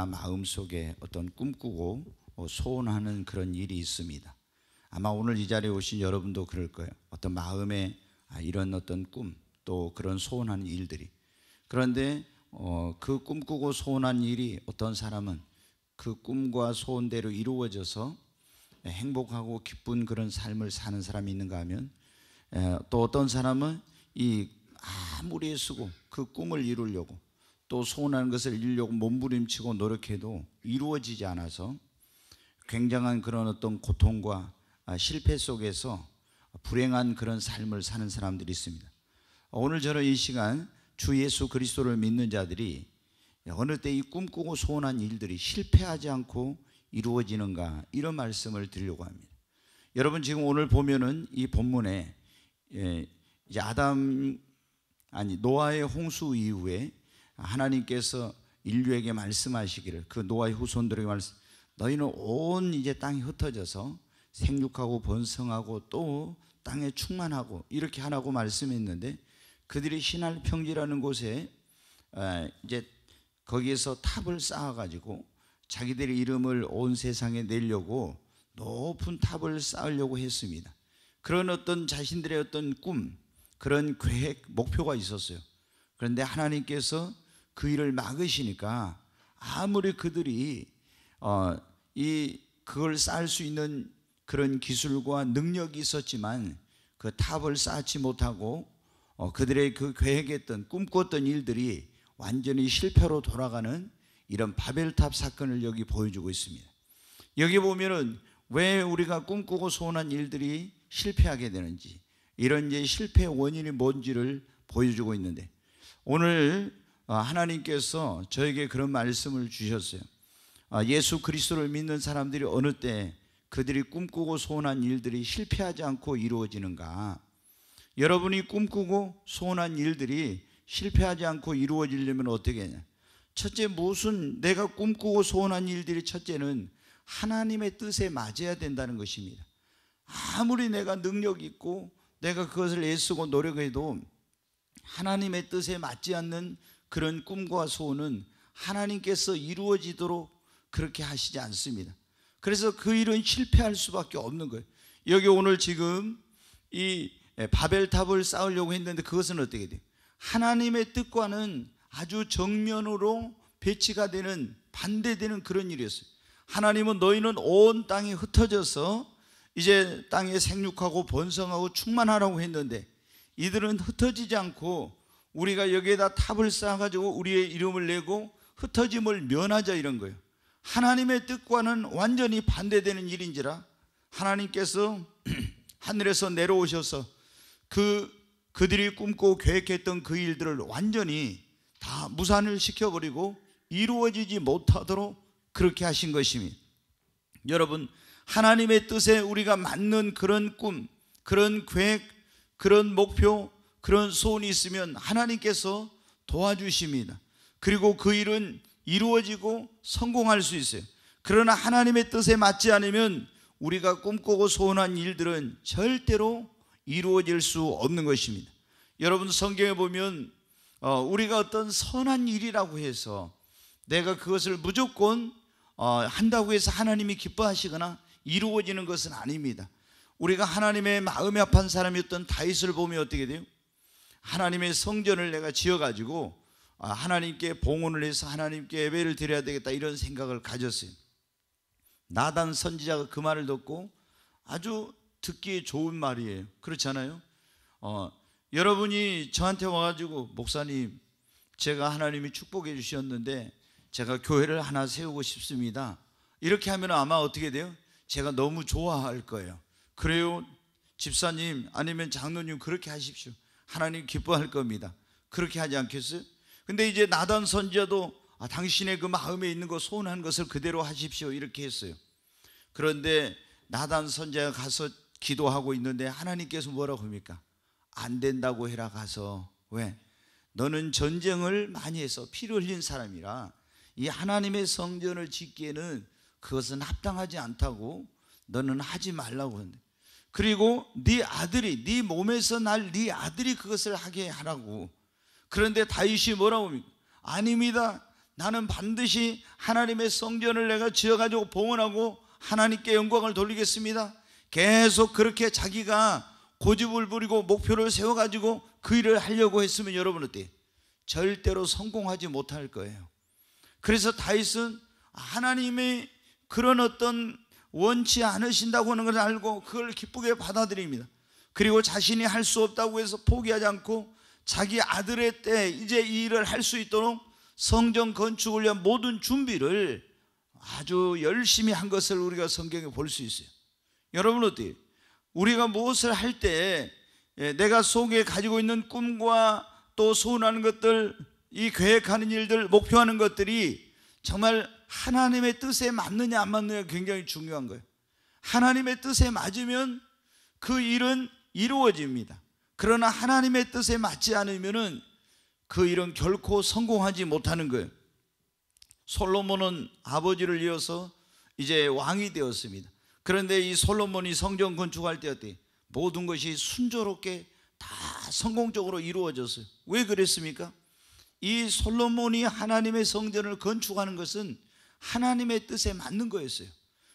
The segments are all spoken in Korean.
누구나 마음속에 어떤 꿈꾸고 소원하는 그런 일이 있습니다. 아마 오늘 이 자리에 오신 여러분도 그럴 거예요. 어떤 마음에 이런 어떤 꿈, 또 그런 소원하는 일들이. 그런데 그 꿈꾸고 소원한 일이 어떤 사람은 그 꿈과 소원대로 이루어져서 행복하고 기쁜 그런 삶을 사는 사람이 있는가 하면, 또 어떤 사람은 이 아무리 애쓰고 그 꿈을 이루려고 또 소원하는 것을 이루려고 몸부림치고 노력해도 이루어지지 않아서 굉장한 그런 어떤 고통과 실패 속에서 불행한 그런 삶을 사는 사람들이 있습니다. 오늘 저는 이 시간 주 예수 그리스도를 믿는 자들이 어느 때 이 꿈꾸고 소원한 일들이 실패하지 않고 이루어지는가, 이런 말씀을 드리려고 합니다. 여러분, 지금 오늘 보면은 이 본문에 이제 노아의 홍수 이후에 하나님께서 인류에게 말씀하시기를, 그 노아의 후손들에게 너희는 온 이제 땅이 흩어져서 생육하고 번성하고 또 땅에 충만하고 이렇게 하라고 말씀했는데, 그들이 시날 평지라는 곳에 이제 거기에서 탑을 쌓아가지고 자기들의 이름을 온 세상에 내려고 높은 탑을 쌓으려고 했습니다. 그런 어떤 자신들의 어떤 꿈, 그런 계획, 목표가 있었어요. 그런데 하나님께서 그 일을 막으시니까 아무리 그들이 그걸 쌓을 수 있는 그런 기술과 능력이 있었지만 그 탑을 쌓지 못하고 그들의 그 계획했던, 꿈꿨던 일들이 완전히 실패로 돌아가는 이런 바벨탑 사건을 여기 보여주고 있습니다. 여기 보면은 왜 우리가 꿈꾸고 소원한 일들이 실패하게 되는지, 이런 이제 실패의 원인이 뭔지를 보여주고 있는데, 오늘 하나님께서 저에게 그런 말씀을 주셨어요. 예수 그리스도를 믿는 사람들이 어느 때 그들이 꿈꾸고 소원한 일들이 실패하지 않고 이루어지는가? 여러분이 꿈꾸고 소원한 일들이 실패하지 않고 이루어지려면 어떻게 하냐? 첫째, 내가 꿈꾸고 소원한 일들이, 첫째는 하나님의 뜻에 맞아야 된다는 것입니다. 아무리 내가 능력 있고 내가 그것을 애쓰고 노력해도 하나님의 뜻에 맞지 않는 그런 꿈과 소원은 하나님께서 이루어지도록 그렇게 하시지 않습니다. 그래서 그 일은 실패할 수밖에 없는 거예요. 여기 오늘 지금 이 바벨탑을 쌓으려고 했는데 그것은 어떻게 돼요? 하나님의 뜻과는 아주 정면으로 배치가 되는, 반대되는 그런 일이었어요. 하나님은 너희는 온 땅에 흩어져서 이제 땅에 생육하고 번성하고 충만하라고 했는데, 이들은 흩어지지 않고 우리가 여기에다 탑을 쌓아가지고 우리의 이름을 내고 흩어짐을 면하자, 이런 거예요. 하나님의 뜻과는 완전히 반대되는 일인지라 하나님께서 하늘에서 내려오셔서 그들이 꿈꾸고 계획했던 그 일들을 완전히 다 무산을 시켜버리고 이루어지지 못하도록 그렇게 하신 것입니다. 여러분, 하나님의 뜻에 우리가 맞는 그런 꿈, 그런 계획, 그런 목표, 그런 소원이 있으면 하나님께서 도와주십니다. 그리고 그 일은 이루어지고 성공할 수 있어요. 그러나 하나님의 뜻에 맞지 않으면 우리가 꿈꾸고 소원한 일들은 절대로 이루어질 수 없는 것입니다. 여러분, 성경에 보면 우리가 어떤 선한 일이라고 해서 내가 그것을 무조건 한다고 해서 하나님이 기뻐하시거나 이루어지는 것은 아닙니다. 우리가 하나님의 마음에 합한 사람이었던 다윗을 보면 어떻게 돼요? 하나님의 성전을 내가 지어가지고 하나님께 봉헌을 해서 하나님께 예배를 드려야 되겠다, 이런 생각을 가졌어요. 나단 선지자가 그 말을 듣고, 아주 듣기에 좋은 말이에요. 그렇지 않아요? 여러분이 저한테 와가지고, 목사님, 제가 하나님이 축복해 주셨는데 제가 교회를 하나 세우고 싶습니다, 이렇게 하면 아마 어떻게 돼요? 제가 너무 좋아할 거예요. 그래요, 집사님, 아니면 장로님, 그렇게 하십시오. 하나님 기뻐할 겁니다. 그렇게 하지 않겠어요? 근데 이제 나단 선지자도 당신의 그 마음에 있는 거, 소원한 것을 그대로 하십시오, 이렇게 했어요. 그런데 나단 선지자가 가서 기도하고 있는데 하나님께서 뭐라고 합니까? 안 된다고 해라, 가서. 왜? 너는 전쟁을 많이 해서 피를 흘린 사람이라 이 하나님의 성전을 짓기에는 그것은 합당하지 않다고 너는 하지 말라고 하는데, 그리고 네 아들이, 네 몸에서 날 네 아들이 그것을 하게 하라고. 그런데 다윗이 뭐라고 합니까? 아닙니다, 나는 반드시 하나님의 성전을 내가 지어가지고 봉헌하고 하나님께 영광을 돌리겠습니다. 계속 그렇게 자기가 고집을 부리고 목표를 세워가지고 그 일을 하려고 했으면 여러분 어때요? 절대로 성공하지 못할 거예요. 그래서 다윗은 하나님이 그런 어떤 원치 않으신다고 하는 걸 알고 그걸 기쁘게 받아들입니다. 그리고 자신이 할 수 없다고 해서 포기하지 않고 자기 아들의 때 이제 이 일을 할 수 있도록 성전 건축을 위한 모든 준비를 아주 열심히 한 것을 우리가 성경에 볼 수 있어요. 여러분 어때요? 우리가 무엇을 할 때 내가 속에 가지고 있는 꿈과 또 소원하는 것들, 이 계획하는 일들, 목표하는 것들이 정말 하나님의 뜻에 맞느냐 안 맞느냐가 굉장히 중요한 거예요. 하나님의 뜻에 맞으면 그 일은 이루어집니다. 그러나 하나님의 뜻에 맞지 않으면 그 일은 결코 성공하지 못하는 거예요. 솔로몬은 아버지를 이어서 이제 왕이 되었습니다. 그런데 이 솔로몬이 성전 건축할 때 어때요? 모든 것이 순조롭게 다 성공적으로 이루어졌어요. 왜 그랬습니까? 이 솔로몬이 하나님의 성전을 건축하는 것은 하나님의 뜻에 맞는 거였어요.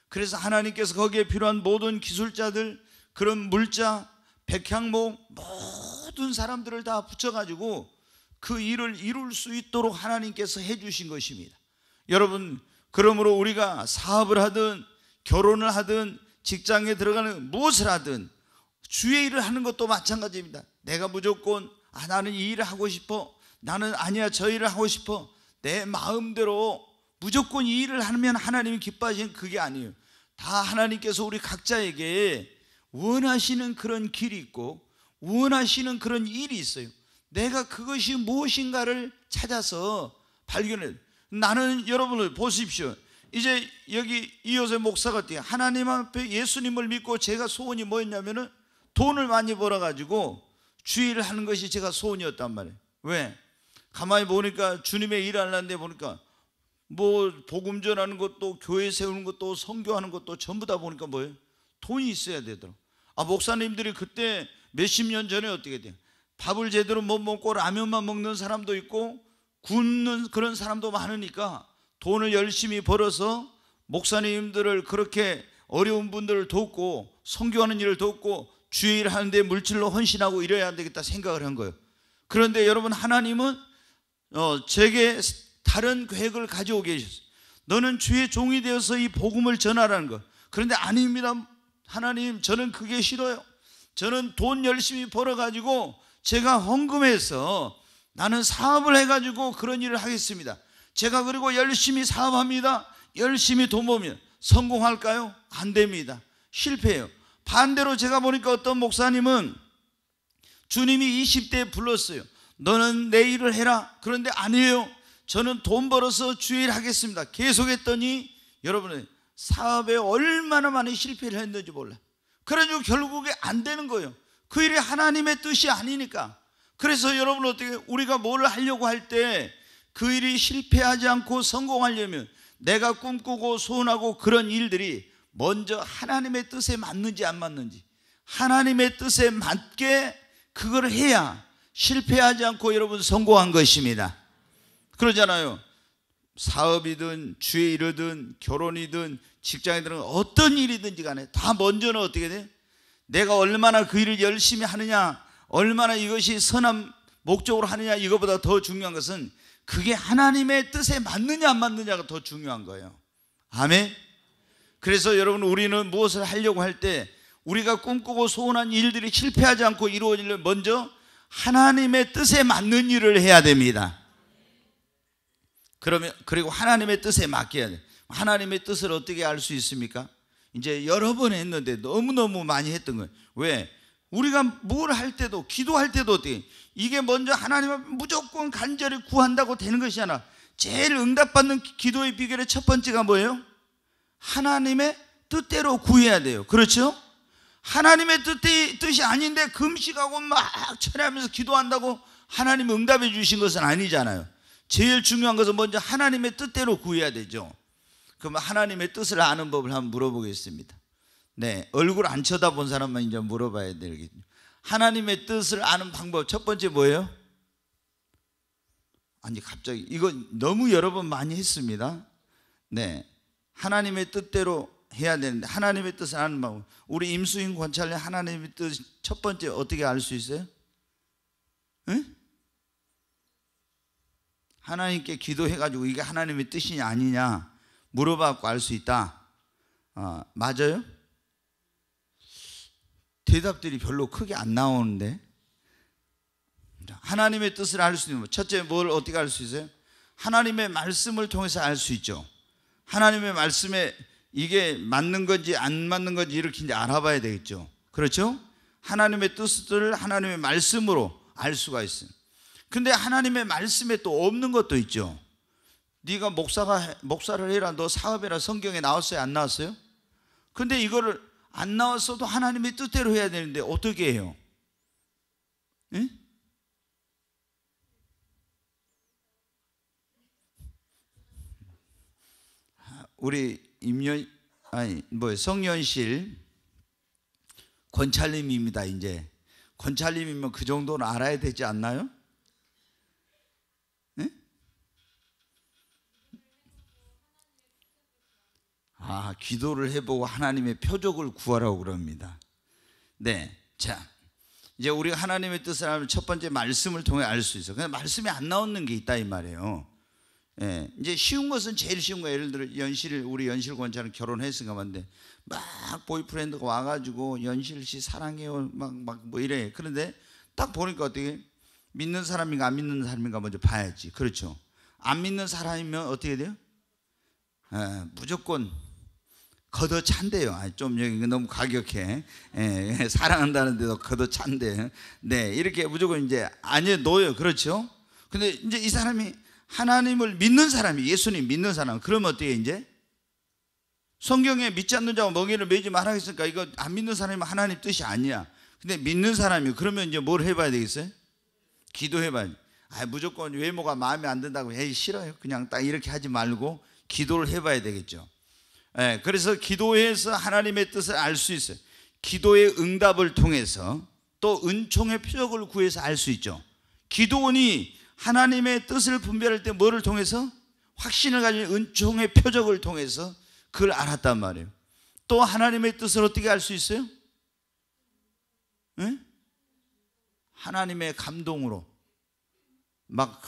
그래서 하나님께서 거기에 필요한 모든 기술자들, 그런 물자, 백향목 모든 사람들을 다 붙여가지고 그 일을 이룰 수 있도록 하나님께서 해주신 것입니다. 여러분, 그러므로 우리가 사업을 하든 결혼을 하든 직장에 들어가는 무엇을 하든 주의 일을 하는 것도 마찬가지입니다. 내가 무조건 나는 이 일을 하고 싶어, 나는 아니야 저 일을 하고 싶어, 내 마음대로 무조건 이 일을 하면 하나님이 기뻐하시는 그게 아니에요. 다 하나님께서 우리 각자에게 원하시는 그런 길이 있고 원하시는 그런 일이 있어요. 내가 그것이 무엇인가를 찾아서 발견해요. 나는 여러분을 보십시오. 이제 여기 이호세 목사가 어때요? 하나님 앞에 예수님을 믿고 제가 소원이 뭐였냐면은 돈을 많이 벌어가지고 주의를 하는 것이 제가 소원이었단 말이에요. 왜? 가만히 보니까 주님의 일 하려는데 보니까 뭐 복음 전하는 것도 교회 세우는 것도 선교하는 것도 전부 다 보니까 뭐예요? 돈이 있어야 되더라고. 목사님들이 그때 몇십 년 전에 어떻게 돼요? 밥을 제대로 못 먹고 라면만 먹는 사람도 있고 굶는 그런 사람도 많으니까 돈을 열심히 벌어서 목사님들을 그렇게 어려운 분들을 돕고 선교하는 일을 돕고 주의 일을 하는데 물질로 헌신하고 이래야 되겠다 생각을 한 거예요. 그런데 여러분, 하나님은 제게 다른 계획을 가지고 계셨어요. 너는 주의 종이 되어서 이 복음을 전하라는 거. 그런데 아닙니다. 하나님, 저는 그게 싫어요. 저는 돈 열심히 벌어가지고 제가 헌금해서 나는 사업을 해가지고 그런 일을 하겠습니다. 제가 그리고 열심히 사업합니다. 열심히 돈 벌면 성공할까요? 안 됩니다. 실패해요. 반대로 제가 보니까 어떤 목사님은 주님이 20대에 불렀어요. 너는 내 일을 해라. 그런데 아니에요. 저는 돈 벌어서 주의 일 하겠습니다. 계속했더니 여러분, 사업에 얼마나 많이 실패를 했는지 몰라요. 그래가지고 결국에 안 되는 거예요. 그 일이 하나님의 뜻이 아니니까. 그래서 여러분, 어떻게 우리가 뭘 하려고 할 때 그 일이 실패하지 않고 성공하려면 내가 꿈꾸고 소원하고 그런 일들이 먼저 하나님의 뜻에 맞는지 안 맞는지, 하나님의 뜻에 맞게 그걸 해야 실패하지 않고 여러분 성공한 것입니다. 그러잖아요. 사업이든 주의 일이든 결혼이든 직장이든 어떤 일이든지 간에 다 먼저는 어떻게 돼? 내가 얼마나 그 일을 열심히 하느냐, 얼마나 이것이 선한 목적으로 하느냐, 이거보다 더 중요한 것은 그게 하나님의 뜻에 맞느냐 안 맞느냐가 더 중요한 거예요. 아멘. 그래서 여러분, 우리는 무엇을 하려고 할 때 우리가 꿈꾸고 소원한 일들이 실패하지 않고 이루어지려면 먼저 하나님의 뜻에 맞는 일을 해야 됩니다. 그리고 하나님의 뜻에 맡겨야 돼. 하나님의 뜻을 어떻게 알 수 있습니까? 이제 여러 번 했는데 너무너무 많이 했던 거예요. 왜? 우리가 뭘 할 때도, 기도할 때도 어떻게, 이게 먼저 하나님 앞에 무조건 간절히 구한다고 되는 것이 아니라 제일 응답받는 기도의 비결의 첫 번째가 뭐예요? 하나님의 뜻대로 구해야 돼요. 그렇죠? 하나님의 뜻이 아닌데 금식하고 막 철회하면서 기도한다고 하나님이 응답해 주신 것은 아니잖아요. 제일 중요한 것은 먼저 하나님의 뜻대로 구해야 되죠. 그럼 하나님의 뜻을 아는 법을 한번 물어보겠습니다. 네, 얼굴 안 쳐다본 사람만 이제 물어봐야 되겠죠. 하나님의 뜻을 아는 방법 첫 번째 뭐예요? 아니 갑자기 이거 너무 여러 번 많이 했습니다. 네, 하나님의 뜻대로 해야 되는데 하나님의 뜻을 아는 방법. 우리 임수인 권찰님 하나님의 뜻 첫 번째 어떻게 알 수 있어요? 응? 하나님께 기도해가지고 이게 하나님의 뜻이냐 아니냐 물어봐갖고 알 수 있다. 맞아요? 대답들이 별로 크게 안 나오는데. 하나님의 뜻을 알 수 있는 것, 첫째 뭘 어떻게 알 수 있어요? 하나님의 말씀을 통해서 알 수 있죠. 하나님의 말씀에 이게 맞는 건지 안 맞는 건지 이렇게 이제 알아봐야 되겠죠. 그렇죠? 하나님의 뜻을 하나님의 말씀으로 알 수가 있어요. 근데 하나님의 말씀에 또 없는 것도 있죠. 네가 목사를 해라, 너 사업해라, 성경에 나왔어요 안 나왔어요? 근데 이거를 안 나왔어도 하나님의 뜻대로 해야 되는데 어떻게 해요? 응? 우리 성년실 권찰님입니다. 이제 권찰님이면 그 정도는 알아야 되지 않나요? 네? 기도를 해보고 하나님의 표적을 구하라고 그럽니다. 네, 자, 이제 우리가 하나님의 뜻을 알면 첫 번째 말씀을 통해 알 수 있어. 근데 말씀이 안 나오는 게 있다 이 말이에요. 예, 이제 쉬운 것은 제일 쉬운 거예요. 예를 들어 우리 연실 권찰은 결혼했으니까 말인데 막 보이프렌드가 와가지고 연실 씨 사랑해요 막 뭐 이래. 그런데 딱 보니까 어떻게 믿는 사람인가 안 믿는 사람인가 먼저 봐야지. 그렇죠? 안 믿는 사람이면 어떻게 돼요? 무조건 걷어찬대요. 좀 여기 너무 가격해. 사랑한다는데도 걷어찬대. 네, 이렇게 무조건 이제 아니에 놓여요. 그렇죠? 근데 이제 이 사람이 하나님을 믿는 사람이, 예수님 믿는 사람, 그러면 어떻게 이제? 성경에 믿지 않는 자와 멍에를 매지 말라 했으니까 이거 안 믿는 사람이면 하나님 뜻이 아니야. 근데 믿는 사람이 그러면 이제 뭘 해봐야 되겠어요? 기도해봐야지. 무조건 외모가 마음에 안 든다고 에이 싫어요 그냥 딱 이렇게 하지 말고 기도를 해봐야 되겠죠. 그래서 기도해서 하나님의 뜻을 알 수 있어요. 기도의 응답을 통해서 또 은총의 표적을 구해서 알 수 있죠. 기도원이 하나님의 뜻을 분별할 때 뭐를 통해서? 확신을 가진 은총의 표적을 통해서 그걸 알았단 말이에요. 또 하나님의 뜻을 어떻게 알 수 있어요? 네? 하나님의 감동으로 막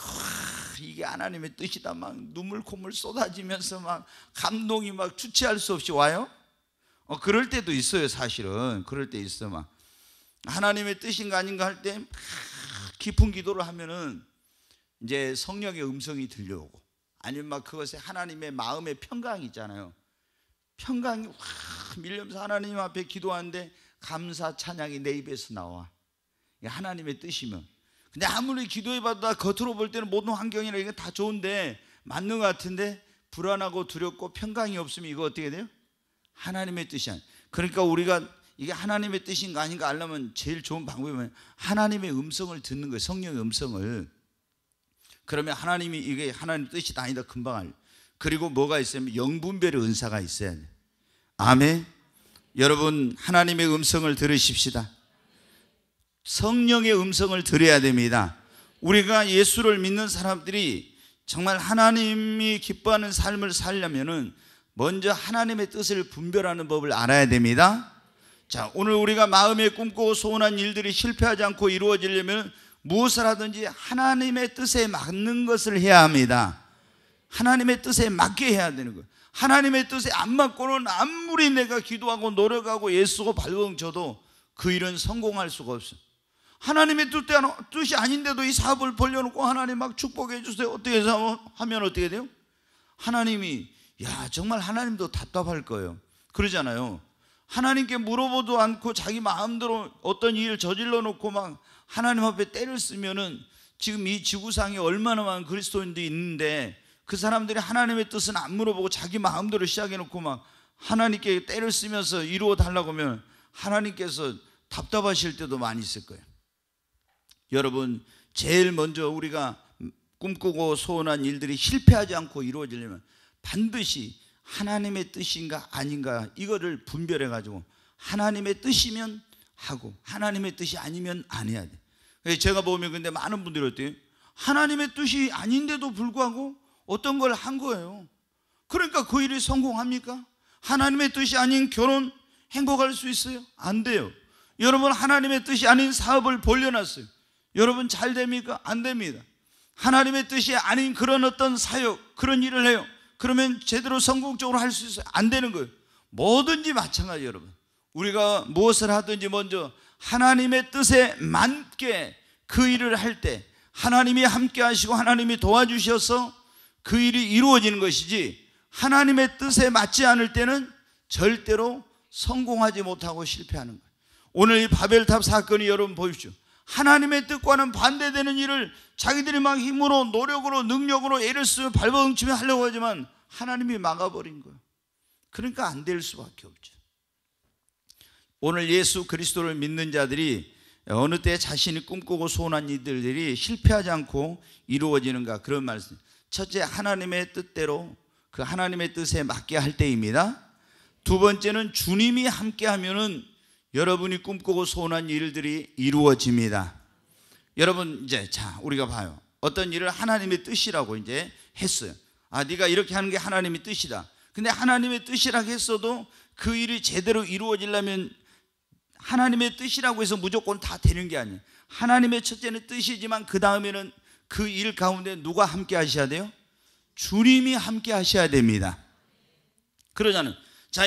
이게 하나님의 뜻이다 막 눈물 콧물 쏟아지면서 막 감동이 막 주체할 수 없이 와요. 그럴 때도 있어요. 사실은 그럴 때 있어. 막 하나님의 뜻인가 아닌가 할 때 깊은 기도를 하면은 이제 성령의 음성이 들려오고, 아니면 막 그것에 하나님의 마음의 평강이 있잖아요. 평강이 확 밀려면서 하나님 앞에 기도하는데 감사 찬양이 내 입에서 나와. 이게 하나님의 뜻이면. 근데 아무리 기도해봐도 겉으로 볼 때는 모든 환경이나 이게 다 좋은데 맞는 것 같은데 불안하고 두렵고 평강이 없으면 이거 어떻게 돼요? 하나님의 뜻이 아니에요. 그러니까 우리가 이게 하나님의 뜻인가 아닌가 알려면 제일 좋은 방법이 뭐냐면 하나님의 음성을 듣는 거예요. 성령의 음성을. 그러면 하나님이 이게 하나님 뜻이다 아니다 금방 알려. 그리고 뭐가 있으면 영분별의 은사가 있어야 돼. 아멘. 여러분 하나님의 음성을 들으십시다. 성령의 음성을 들어야 됩니다. 우리가 예수를 믿는 사람들이 정말 하나님이 기뻐하는 삶을 살려면은 먼저 하나님의 뜻을 분별하는 법을 알아야 됩니다. 자, 오늘 우리가 마음에 꿈꾸고 소원한 일들이 실패하지 않고 이루어지려면 무엇을 하든지 하나님의 뜻에 맞는 것을 해야 합니다. 하나님의 뜻에 맞게 해야 되는 거예요. 하나님의 뜻에 안 맞고는 아무리 내가 기도하고 노력하고 애쓰고 발버둥쳐도 그 일은 성공할 수가 없어요. 하나님의 뜻이 아닌데도 이 사업을 벌려놓고 하나님 막 축복해 주세요. 어떻게 하면 어떻게 돼요? 하나님이 정말 하나님도 답답할 거예요. 그러잖아요. 하나님께 물어보도 않고 자기 마음대로 어떤 일을 저질러 놓고 막 하나님 앞에 때를 쓰면은 지금 이 지구상에 얼마나 많은 그리스도인들이 있는데 그 사람들이 하나님의 뜻은 안 물어보고 자기 마음대로 시작해 놓고 막 하나님께 때를 쓰면서 이루어 달라고 하면 하나님께서 답답하실 때도 많이 있을 거예요. 여러분 제일 먼저 우리가 꿈꾸고 소원한 일들이 실패하지 않고 이루어지려면 반드시 하나님의 뜻인가 아닌가 이거를 분별해 가지고 하나님의 뜻이면 하고 하나님의 뜻이 아니면 안 해야 돼. 제가 보면 근데 많은 분들이 어때요? 하나님의 뜻이 아닌데도 불구하고 어떤 걸 한 거예요. 그러니까 그 일이 성공합니까? 하나님의 뜻이 아닌 결혼 행복할 수 있어요? 안 돼요. 여러분, 하나님의 뜻이 아닌 사업을 벌려놨어요. 여러분 잘 됩니까? 안 됩니다. 하나님의 뜻이 아닌 그런 어떤 사역, 그런 일을 해요. 그러면 제대로 성공적으로 할 수 있어요? 안 되는 거예요. 뭐든지 마찬가지예요. 여러분, 우리가 무엇을 하든지 먼저 하나님의 뜻에 맞게 그 일을 할 때 하나님이 함께 하시고 하나님이 도와주셔서 그 일이 이루어지는 것이지, 하나님의 뜻에 맞지 않을 때는 절대로 성공하지 못하고 실패하는 거예요. 오늘 이 바벨탑 사건이 여러분 보십시오. 하나님의 뜻과는 반대되는 일을 자기들이 막 힘으로, 노력으로, 능력으로 애를 쓰며 발버둥치며 하려고 하지만 하나님이 막아버린 거예요. 그러니까 안 될 수밖에 없죠. 오늘 예수 그리스도를 믿는 자들이 어느 때 자신이 꿈꾸고 소원한 일들이 실패하지 않고 이루어지는가, 그런 말씀. 첫째, 하나님의 뜻대로, 그 하나님의 뜻에 맞게 할 때입니다. 두 번째는 주님이 함께 하면은 여러분이 꿈꾸고 소원한 일들이 이루어집니다. 여러분, 이제 우리가 봐요. 어떤 일을 하나님의 뜻이라고 이제 했어요. 네가 이렇게 하는 게 하나님의 뜻이다. 근데 하나님의 뜻이라고 했어도 그 일이 제대로 이루어지려면 하나님의 뜻이라고 해서 무조건 다 되는 게 아니에요. 하나님의 첫째는 뜻이지만 그 다음에는 그 일 가운데 누가 함께 하셔야 돼요? 주님이 함께 하셔야 됩니다. 그러잖아요.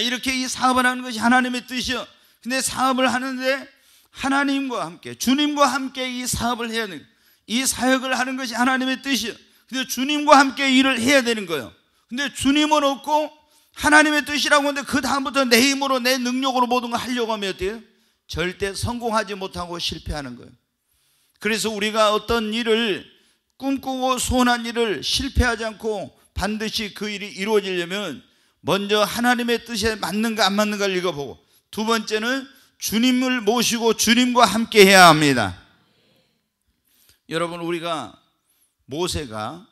이렇게 이 사업을 하는 것이 하나님의 뜻이요. 근데 사업을 하는데 하나님과 함께, 주님과 함께 이 사업을 해야 되는 거예요. 이 사역을 하는 것이 하나님의 뜻이요. 근데 주님과 함께 일을 해야 되는 거예요. 근데 주님은 없고 하나님의 뜻이라고 하는데 그 다음부터 내 힘으로, 내 능력으로 모든 걸 하려고 하면 어때요? 절대 성공하지 못하고 실패하는 거예요. 그래서 우리가 어떤 일을 꿈꾸고 소원한 일을 실패하지 않고 반드시 그 일이 이루어지려면 먼저 하나님의 뜻에 맞는가 안 맞는가를 읽어보고, 두 번째는 주님을 모시고 주님과 함께 해야 합니다. 여러분, 우리가 모세가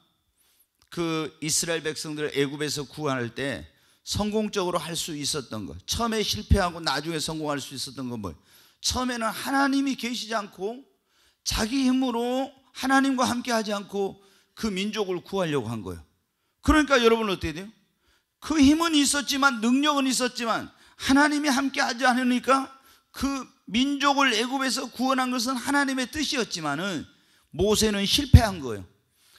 그 이스라엘 백성들을 애굽에서 구원할 때 성공적으로 할 수 있었던 것, 처음에 실패하고 나중에 성공할 수 있었던 건 뭐예요? 처음에는 하나님이 계시지 않고 자기 힘으로 하나님과 함께 하지 않고 그 민족을 구하려고 한 거예요. 그러니까 여러분 어떻게 돼요? 그 힘은 있었지만, 능력은 있었지만 하나님이 함께 하지 않으니까 그 민족을 애굽에서 구원한 것은 하나님의 뜻이었지만은 모세는 실패한 거예요.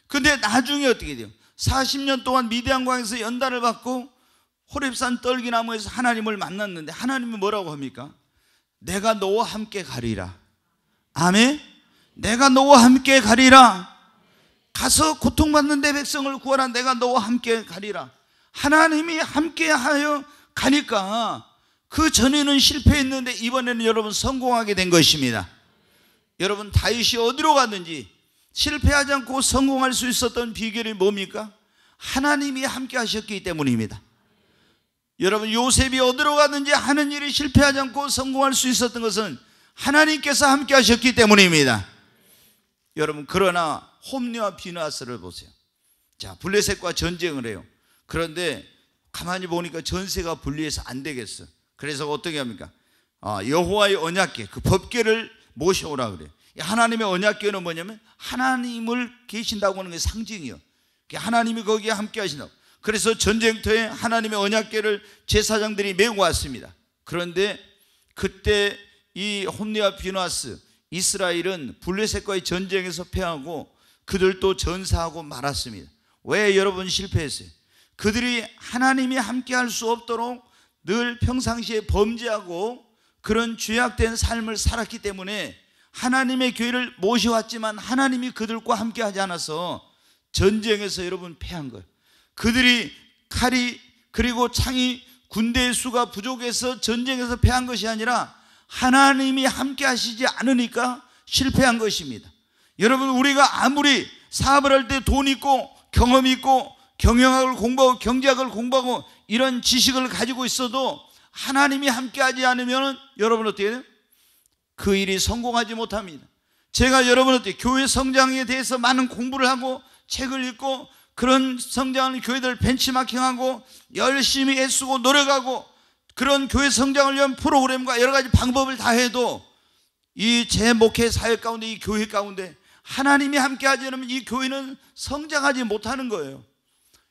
근데 나중에 어떻게 돼요? 40년 동안 미디안 광에서 연단을 받고 호렙산 떨기나무에서 하나님을 만났는데 하나님이 뭐라고 합니까? 내가 너와 함께 가리라. 아멘. 내가 너와 함께 가리라. 가서 고통받는 내 백성을 구하라. 내가 너와 함께 가리라. 하나님이 함께하여 가니까 그 전에는 실패했는데 이번에는 여러분 성공하게 된 것입니다. 여러분, 다윗이 어디로 갔는지 실패하지 않고 성공할 수 있었던 비결이 뭡니까? 하나님이 함께 하셨기 때문입니다. 여러분, 요셉이 어디로 갔는지 하는 일이 실패하지 않고 성공할 수 있었던 것은 하나님께서 함께 하셨기 때문입니다. 여러분, 그러나 홈리와 비느하스를 보세요. 블레셋과 전쟁을 해요. 그런데 가만히 보니까 전세가 분리해서 안 되겠어. 그래서 어떻게 합니까? 여호와의 언약궤, 그 법궤를 모셔오라 그래요. 하나님의 언약궤는 뭐냐면 하나님을 계신다고 하는 게 상징이요. 하나님이 거기에 함께 하신다고. 그래서 전쟁터에 하나님의 언약궤를 제사장들이 메고 왔습니다. 그런데 그때 이 홈리와 비느하스, 이스라엘은 블레셋과의 전쟁에서 패하고 그들도 전사하고 말았습니다. 왜 여러분 실패했어요? 그들이 하나님이 함께 할 수 없도록 늘 평상시에 범죄하고 그런 죄악된 삶을 살았기 때문에 하나님의 교회를 모셔왔지만 하나님이 그들과 함께 하지 않아서 전쟁에서 여러분 패한 거예요. 그들이 칼이 그리고 창이 군대의 수가 부족해서 전쟁에서 패한 것이 아니라 하나님이 함께 하시지 않으니까 실패한 것입니다. 여러분, 우리가 아무리 사업을 할 때 돈 있고 경험 있고 경영학을 공부하고 경제학을 공부하고 이런 지식을 가지고 있어도 하나님이 함께 하지 않으면 여러분 어떻게 돼요? 그 일이 성공하지 못합니다. 제가 여러분 어떻게 교회 성장에 대해서 많은 공부를 하고 책을 읽고 그런 성장하는 교회들 벤치마킹하고 열심히 애쓰고 노력하고 그런 교회 성장을 위한 프로그램과 여러 가지 방법을 다 해도 이 제 목회 사역 가운데 이 교회 가운데 하나님이 함께하지 않으면 이 교회는 성장하지 못하는 거예요.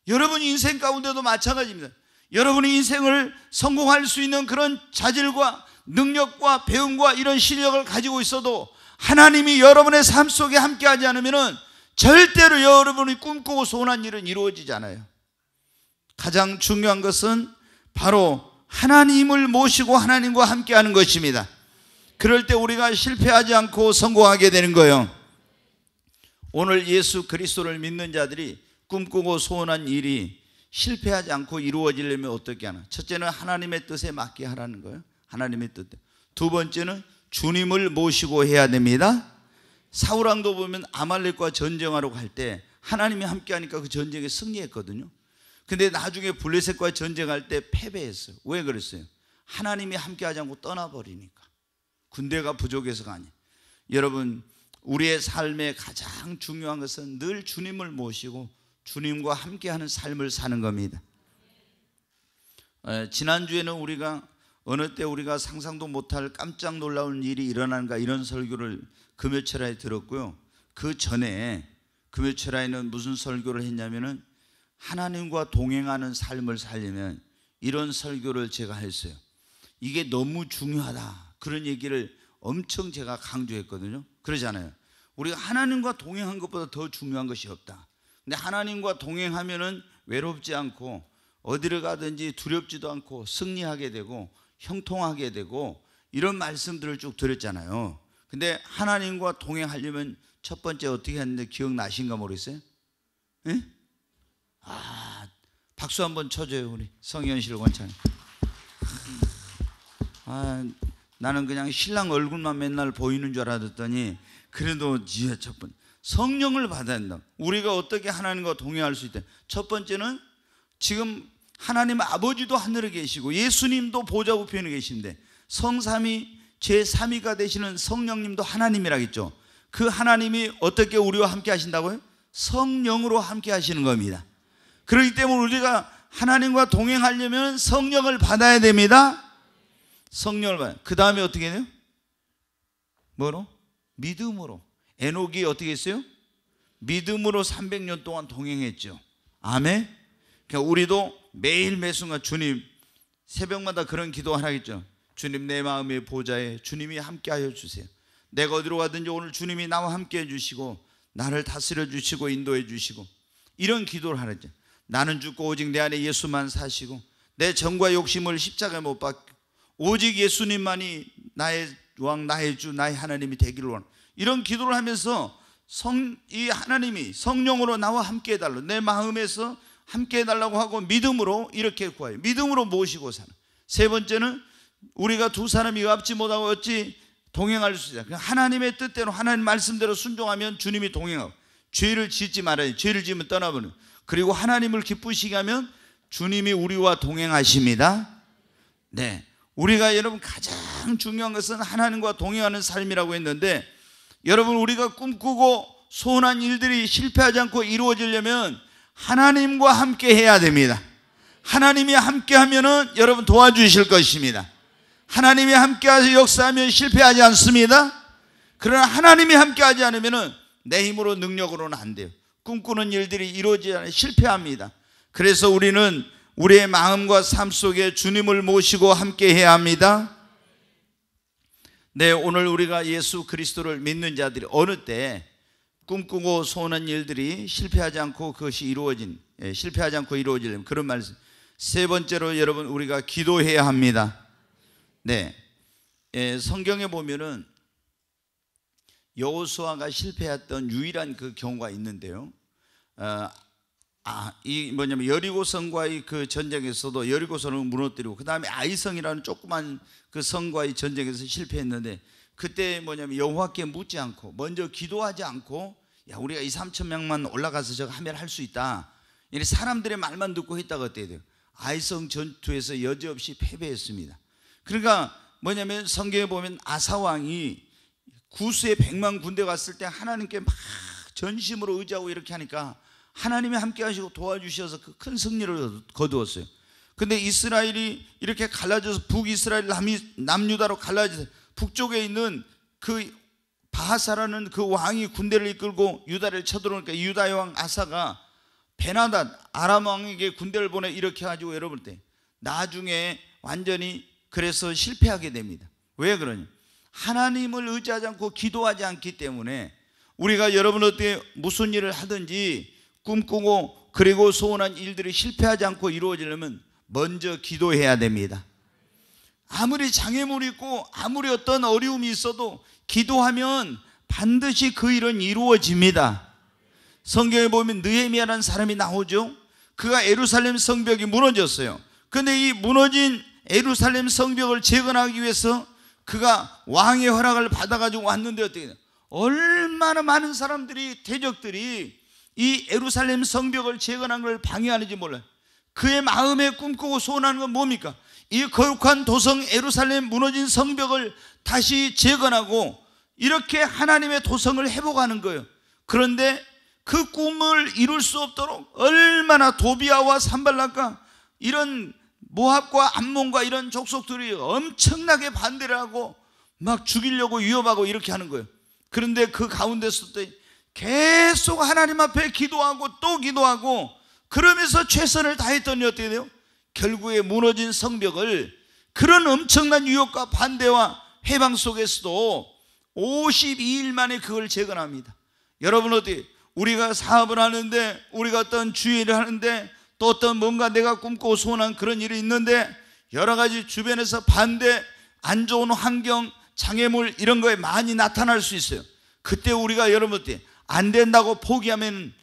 여러분 인생 가운데도 마찬가지입니다. 여러분이 인생을 성공할 수 있는 그런 자질과 능력과 배움과 이런 실력을 가지고 있어도 하나님이 여러분의 삶 속에 함께하지 않으면 절대로 여러분이 꿈꾸고 소원한 일은 이루어지지 않아요. 가장 중요한 것은 바로 하나님을 모시고 하나님과 함께하는 것입니다. 그럴 때 우리가 실패하지 않고 성공하게 되는 거예요. 오늘 예수 그리스도를 믿는 자들이 꿈꾸고 소원한 일이 실패하지 않고 이루어지려면 어떻게 하나? 첫째는 하나님의 뜻에 맞게 하라는 거예요. 하나님의 뜻에. 두 번째는 주님을 모시고 해야 됩니다. 사울왕도 보면 아말렉과 전쟁하러 갈 때 하나님이 함께하니까 그 전쟁에 승리했거든요. 근데 나중에 블레셋과 전쟁할 때 패배했어요. 왜 그랬어요? 하나님이 함께하지 않고 떠나버리니까. 군대가 부족해서가 아니에요. 여러분, 우리의 삶의 가장 중요한 것은 늘 주님을 모시고 주님과 함께하는 삶을 사는 겁니다. 지난주에는 우리가 어느 때 우리가 상상도 못할 깜짝 놀라운 일이 일어나는가 이런 설교를 금요철야에 들었고요. 그 전에 금요철야에는 무슨 설교를 했냐면은 하나님과 동행하는 삶을 살려면 이런 설교를 제가 했어요. 이게 너무 중요하다. 그런 얘기를 엄청 제가 강조했거든요. 그러잖아요. 우리가 하나님과 동행한 것보다 더 중요한 것이 없다. 근데 하나님과 동행하면은 외롭지 않고 어디를 가든지 두렵지도 않고 승리하게 되고 형통하게 되고 이런 말씀들을 쭉 드렸잖아요. 근데 하나님과 동행하려면 첫 번째 어떻게 했는데 기억나신가 모르겠어요? 예? 박수 한번 쳐줘요. 우리 성현실 권찬. 나는 그냥 신랑 얼굴만 맨날 보이는 줄 알았더니 그래도 첫 번째 성령을 받아야 된다. 우리가 어떻게 하나님과 동행할 수 있다. 첫 번째는 지금 하나님 아버지도 하늘에 계시고 예수님도 보좌 우편에 계신데 성삼위 제3위가 되시는 성령님도 하나님이라겠죠. 그 하나님이 어떻게 우리와 함께 하신다고요? 성령으로 함께 하시는 겁니다. 그렇기 때문에 우리가 하나님과 동행하려면 성령을 받아야 됩니다. 성령을 받아야. 그 다음에 어떻게 해요? 뭐로? 믿음으로. 에녹이 어떻게 했어요? 믿음으로 300년 동안 동행했죠. 아멘. 그러니까 우리도 매일 매순간 주님, 새벽마다 그런 기도 하나겠죠. 주님, 내 마음의 보좌에 주님이 함께하여 주세요. 내가 어디로 가든지 오늘 주님이 나와 함께해 주시고 나를 다스려 주시고 인도해 주시고 이런 기도를 하죠. 나는 죽고 오직 내 안에 예수만 사시고 내 정과 욕심을 십자가에 못 박고 오직 예수님만이 나의 왕, 나의 주, 나의 하나님이 되기를 원합니다. 이런 기도를 하면서 이 하나님이 성령으로 나와 함께 해달라고, 내 마음에서 함께 해달라고 하고 믿음으로 이렇게 구해요. 믿음으로 모시고 사는. 세 번째는 우리가 두 사람이 의합지 못하고 어찌 동행할 수 있다. 하나님의 뜻대로 하나님 말씀대로 순종하면 주님이 동행하고, 죄를 짓지 말아요. 죄를 지으면 떠나버려요. 그리고 하나님을 기쁘시게 하면 주님이 우리와 동행하십니다. 네, 우리가 여러분 가장 중요한 것은 하나님과 동행하는 삶이라고 했는데, 여러분 우리가 꿈꾸고 소원한 일들이 실패하지 않고 이루어지려면 하나님과 함께 해야 됩니다. 하나님이 함께 하면은 여러분 도와주실 것입니다. 하나님이 함께 하셔서 역사하면 실패하지 않습니다. 그러나 하나님이 함께 하지 않으면은 내 힘으로 능력으로는 안 돼요. 꿈꾸는 일들이 이루어지지 않아 실패합니다. 그래서 우리는 우리의 마음과 삶 속에 주님을 모시고 함께 해야 합니다. 네, 오늘 우리가 예수 그리스도를 믿는 자들이 어느 때 꿈꾸고 소원한 일들이 실패하지 않고 그것이 실패하지 않고 이루어지려면 그런 말씀. 세 번째로 여러분 우리가 기도해야 합니다. 네, 성경에 보면은 여호수아가 실패했던 유일한 그 경우가 있는데요. 뭐냐면 여리고성과의 그 전쟁에서도 여리고성을 무너뜨리고 그 다음에 아이성이라는 조그만 그 성과의 전쟁에서 실패했는데, 그때 뭐냐면 여호와께 묻지 않고 먼저 기도하지 않고 야 우리가 2-3천 명만 올라가서 저거 하면 할 수 있다, 이렇게 사람들의 말만 듣고 했다가 어때야 돼요? 아이성 전투에서 여지없이 패배했습니다. 그러니까 뭐냐면 성경에 보면 아사왕이 구스의 100만 군대 갔을 때 하나님께 막 전심으로 의지하고 이렇게 하니까 하나님이 함께 하시고 도와주셔서 그 큰 승리를 거두었어요. 근데 이스라엘이 이렇게 갈라져서 북이스라엘 남유다로 갈라져서 북쪽에 있는 그 바하사라는 그 왕이 군대를 이끌고 유다를 쳐들어오니까 유다의 왕 아사가 베나닷 아람 왕에게 군대를 보내 이렇게 해가지고 여러분 때 나중에 완전히 그래서 실패하게 됩니다. 왜 그러냐? 하나님을 의지하지 않고 기도하지 않기 때문에 우리가 여러분 어떻게 무슨 일을 하든지 꿈꾸고 그리고 소원한 일들이 실패하지 않고 이루어지려면 먼저 기도해야 됩니다. 아무리 장애물이 있고 아무리 어떤 어려움이 있어도 기도하면 반드시 그 일은 이루어집니다. 성경에 보면 느헤미야라는 사람이 나오죠. 그가 예루살렘 성벽이 무너졌어요. 그런데 이 무너진 예루살렘 성벽을 재건하기 위해서 그가 왕의 허락을 받아가지고 왔는데 어떻게 돼요? 얼마나 많은 사람들이 대적들이 이 예루살렘 성벽을 재건한 걸 방해하는지 몰라요. 그의 마음에 꿈꾸고 소원하는 건 뭡니까? 이 거룩한 도성 예루살렘 무너진 성벽을 다시 재건하고 이렇게 하나님의 도성을 회복하는 거예요. 그런데 그 꿈을 이룰 수 없도록 얼마나 도비아와 산발락과 이런 모압과 암몬과 이런 족속들이 엄청나게 반대를 하고 막 죽이려고 위협하고 이렇게 하는 거예요. 그런데 그 가운데서 계속 하나님 앞에 기도하고 또 기도하고 그러면서 최선을 다했더니 어떻게 돼요? 결국에 무너진 성벽을 그런 엄청난 유혹과 반대와 해방 속에서도 52일 만에 그걸 재건합니다. 여러분 어떻게 우리가 사업을 하는데 우리가 어떤 주의를 하는데 또 어떤 뭔가 내가 꿈꾸고 소원한 그런 일이 있는데 여러 가지 주변에서 반대, 안 좋은 환경, 장애물 이런 거에 많이 나타날 수 있어요. 그때 우리가 여러분 어떻게 안 된다고 포기하면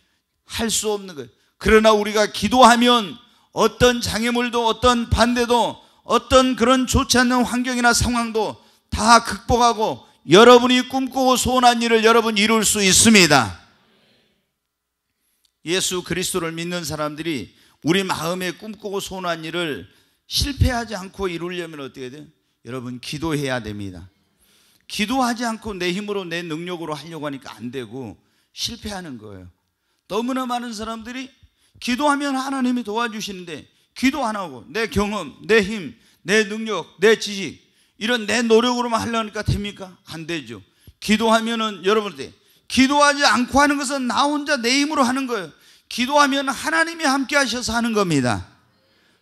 할 수 없는 거예요. 그러나 우리가 기도하면 어떤 장애물도 어떤 반대도 어떤 그런 좋지 않는 환경이나 상황도 다 극복하고 여러분이 꿈꾸고 소원한 일을 여러분 이룰 수 있습니다. 예수 그리스도를 믿는 사람들이 우리 마음에 꿈꾸고 소원한 일을 실패하지 않고 이루려면 어떻게 돼요? 여러분 기도해야 됩니다. 기도하지 않고 내 힘으로 내 능력으로 하려고 하니까 안 되고 실패하는 거예요. 너무나 많은 사람들이 기도하면 하나님이 도와주시는데 기도 안 하고 내 경험, 내 힘, 내 능력, 내 지식 이런 내 노력으로만 하려니까 됩니까? 안 되죠. 기도하면은 여러분들 기도하지 않고 하는 것은 나 혼자 내 힘으로 하는 거예요. 기도하면 하나님이 함께 하셔서 하는 겁니다.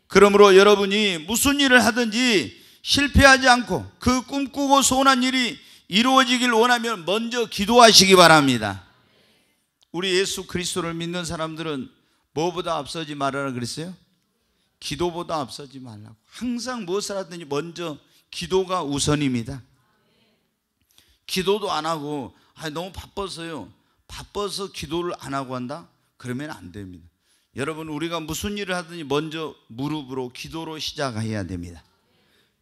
그러므로 여러분이 무슨 일을 하든지 실패하지 않고 그 꿈꾸고 소원한 일이 이루어지길 원하면 먼저 기도하시기 바랍니다. 우리 예수 그리스도를 믿는 사람들은 뭐보다 앞서지 말아라 그랬어요? 기도보다 앞서지 말라고. 항상 무엇을 하든지 먼저 기도가 우선입니다. 기도도 안 하고 너무 바빠서요. 바빠서 기도를 안 하고 한다? 그러면 안 됩니다. 여러분 우리가 무슨 일을 하든지 먼저 무릎으로 기도로 시작해야 됩니다.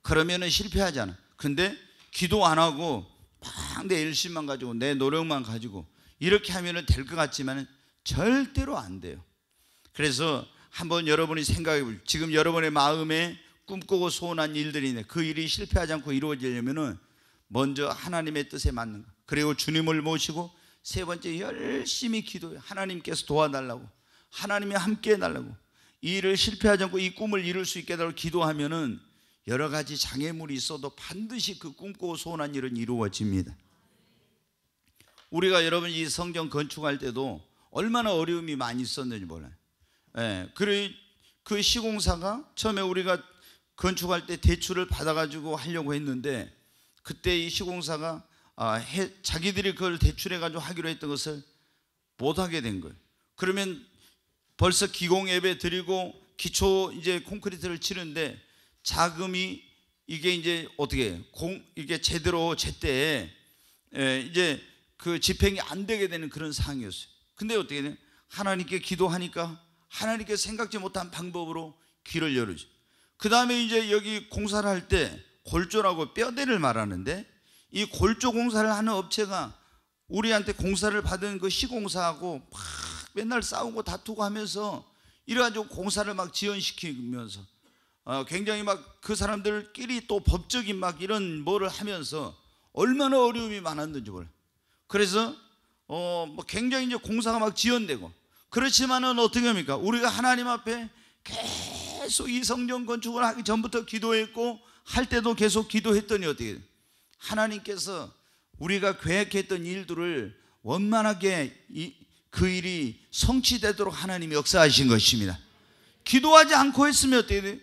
그러면 실패하잖아. 근데 기도 안 하고 막 내 열심만 가지고 내 노력만 가지고 이렇게 하면 될 것 같지만 절대로 안 돼요. 그래서 한번 여러분이 생각해 보십시오. 지금 여러분의 마음에 꿈꾸고 소원한 일들이 있네. 그 일이 실패하지 않고 이루어지려면 먼저 하나님의 뜻에 맞는 거, 그리고 주님을 모시고 세 번째 열심히 기도해요. 하나님께서 도와달라고, 하나님이 함께 해달라고, 이 일을 실패하지 않고 이 꿈을 이룰 수 있게 해달라고 기도하면은 여러 가지 장애물이 있어도 반드시 그 꿈꾸고 소원한 일은 이루어집니다. 우리가 여러분 이 성경 건축할 때도 얼마나 어려움이 많이 있었는지 몰라요. 그 시공사가 처음에 우리가 건축할 때 대출을 받아가지고 하려고 했는데 그때 이 시공사가 자기들이 그걸 대출해가지고 하기로 했던 것을 못하게 된 거예요. 그러면 벌써 기공 예배 드리고 기초 이제 콘크리트를 치는데 자금이 이게 이제 어떻게 이게 제때 이제 그 집행이 안 되게 되는 그런 상황이었어요. 근데 어떻게 돼? 하나님께 기도하니까 하나님께 생각지 못한 방법으로 길을 열어줘. 그 다음에 이제 여기 공사를 할 때 골조라고 뼈대를 말하는데 이 골조 공사를 하는 업체가 우리한테 공사를 받은 그 시공사하고 막 맨날 싸우고 다투고 하면서 이래가지고 공사를 막 지연시키면서 굉장히 막 그 사람들끼리 또 법적인 막 이런 뭐를 하면서 얼마나 어려움이 많았는지 몰라요. 그래서 뭐 굉장히 이제 공사가 막 지연되고 그렇지만은 어떻게 합니까? 우리가 하나님 앞에 계속 이 성전 건축을 하기 전부터 기도했고 할 때도 계속 기도했더니 어떻게 돼요? 하나님께서 우리가 계획했던 일들을 원만하게 그 일이 성취되도록 하나님이 역사하신 것입니다. 기도하지 않고 했으면 어떻게 돼요?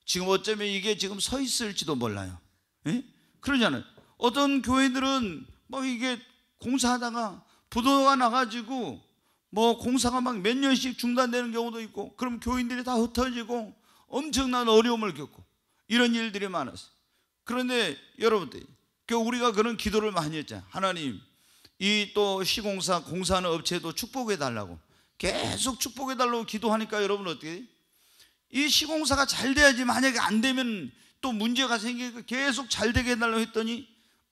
지금 어쩌면 이게 지금 서 있을지도 몰라요. 예? 그러잖아요. 어떤 교회들은 뭐 이게 공사하다가 부도가 나가지고 뭐 공사가 막 몇 년씩 중단되는 경우도 있고, 그럼 교인들이 다 흩어지고 엄청난 어려움을 겪고 이런 일들이 많았어요. 그런데 여러분들, 우리가 그런 기도를 많이 했잖아요. 하나님, 이 또 시공사 공사하는 업체도 축복해 달라고 계속 축복해 달라고 기도하니까 여러분 어떻게 돼요? 이 시공사가 잘 돼야지, 만약에 안 되면 또 문제가 생기니까 계속 잘 되게 해달라고 했더니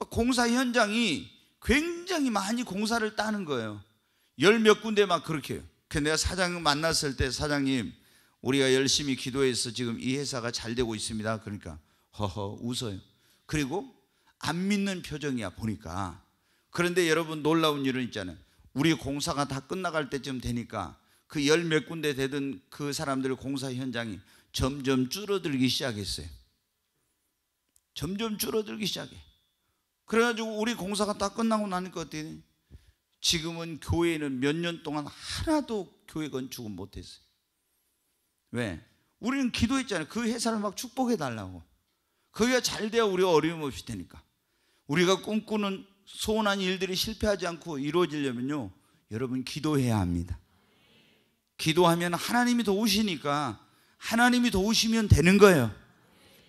공사 현장이 굉장히 많이 공사를 따는 거예요. 열 몇 군데 막 그렇게 해요. 그래서 내가 사장 만났을 때, 사장님, 우리가 열심히 기도해서 지금 이 회사가 잘 되고 있습니다. 그러니까 허허 웃어요. 그리고 안 믿는 표정이야 보니까. 그런데 여러분, 놀라운 일은 있잖아요. 우리 공사가 다 끝나갈 때쯤 되니까 그 열 몇 군데 되던 그 사람들의 공사 현장이 점점 줄어들기 시작했어요. 점점 줄어들기 시작해. 그래가지고 우리 공사가 다 끝나고 나니까 어떻게 돼? 지금은 교회는 몇 년 동안 하나도 교회 건축은 못했어요. 왜? 우리는 기도했잖아요. 그 회사를 막 축복해 달라고. 거기가 잘 돼야 우리가 어려움 없이 되니까. 우리가 꿈꾸는 소원한 일들이 실패하지 않고 이루어지려면요, 여러분 기도해야 합니다. 기도하면 하나님이 도우시니까, 하나님이 도우시면 되는 거예요.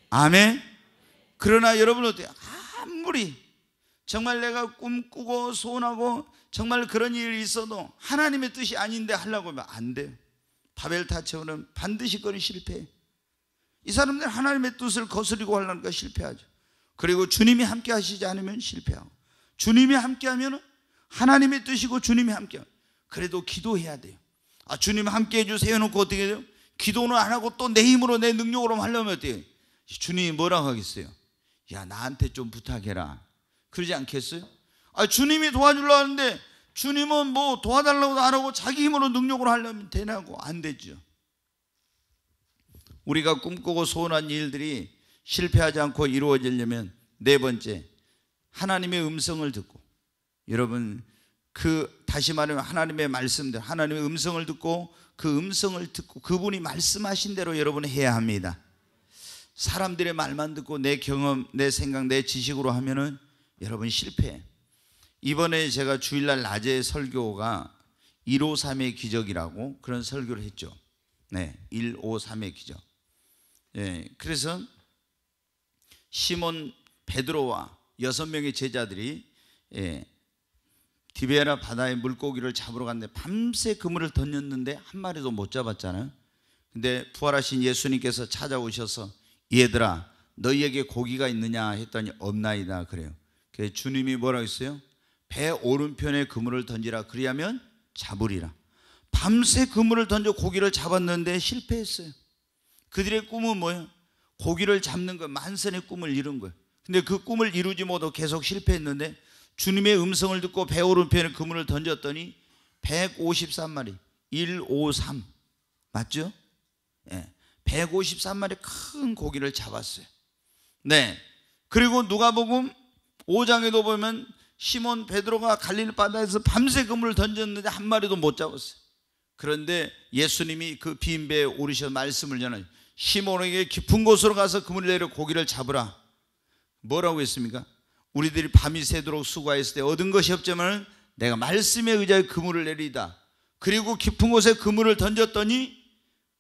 아멘. 그러나 여러분 어때요? 아무리 정말 내가 꿈꾸고 소원하고 정말 그런 일이 있어도 하나님의 뜻이 아닌데 하려고 하면 안 돼요. 바벨타처럼 반드시 그건 실패해. 이 사람들 하나님의 뜻을 거스리고 하려니까 실패하죠. 그리고 주님이 함께 하시지 않으면 실패하고, 주님이 함께 하면 하나님의 뜻이고 주님이 함께 하면, 그래도 기도해야 돼요. 아, 주님 함께 해주세요 해놓고 어떻게 돼요? 기도는 안 하고 또 내 힘으로 내 능력으로 하려면 어떻게 해요? 주님이 뭐라고 하겠어요? 야, 나한테 좀 부탁해라, 그러지 않겠어요? 아, 주님이 도와주려고 하는데 주님은 뭐 도와달라고도 안 하고 자기 힘으로 능력으로 하려면 되냐고. 안 되죠. 우리가 꿈꾸고 소원한 일들이 실패하지 않고 이루어지려면 네 번째, 하나님의 음성을 듣고, 여러분 다시 말하면 하나님의 말씀대로 하나님의 음성을 듣고, 그 음성을 듣고 그분이 말씀하신 대로 여러분은 해야 합니다. 사람들의 말만 듣고 내 경험, 내 생각, 내 지식으로 하면은 여러분 실패해. 이번에 제가 주일날 낮에 설교가 153의 기적이라고 그런 설교를 했죠. 네, 153의 기적. 네, 그래서 시몬 베드로와 6명의 제자들이 디베라 바다에 물고기를 잡으러 갔는데 밤새 그물을 던졌는데 한 마리도 못 잡았잖아요. 근데 부활하신 예수님께서 찾아오셔서 얘들아, 너희에게 고기가 있느냐 했더니 없나이다 그래요. 그래서 주님이 뭐라고 했어요? 배 오른편에 그물을 던지라, 그리하면 잡으리라. 밤새 그물을 던져 고기를 잡았는데 실패했어요. 그들의 꿈은 뭐예요? 고기를 잡는 거, 만선의 꿈을 이룬 거예요. 근데 그 꿈을 이루지 못하고 계속 실패했는데 주님의 음성을 듣고 배 오른편에 그물을 던졌더니 153마리, 153 맞죠? 네, 153마리 큰 고기를 잡았어요. 네, 그리고 누가복음 5장에도 보면 시몬 베드로가 갈릴리 바다에서 밤새 그물을 던졌는데 한 마리도 못 잡았어요. 그런데 예수님이 그 빈 배에 오르셔서 말씀을 전하죠. 시몬에게 깊은 곳으로 가서 그물을 내려 고기를 잡으라. 뭐라고 했습니까? 우리들이 밤이 새도록 수고했을 때 얻은 것이 없지만 내가 말씀에 의지하여 그물을 내리다. 그리고 깊은 곳에 그물을 던졌더니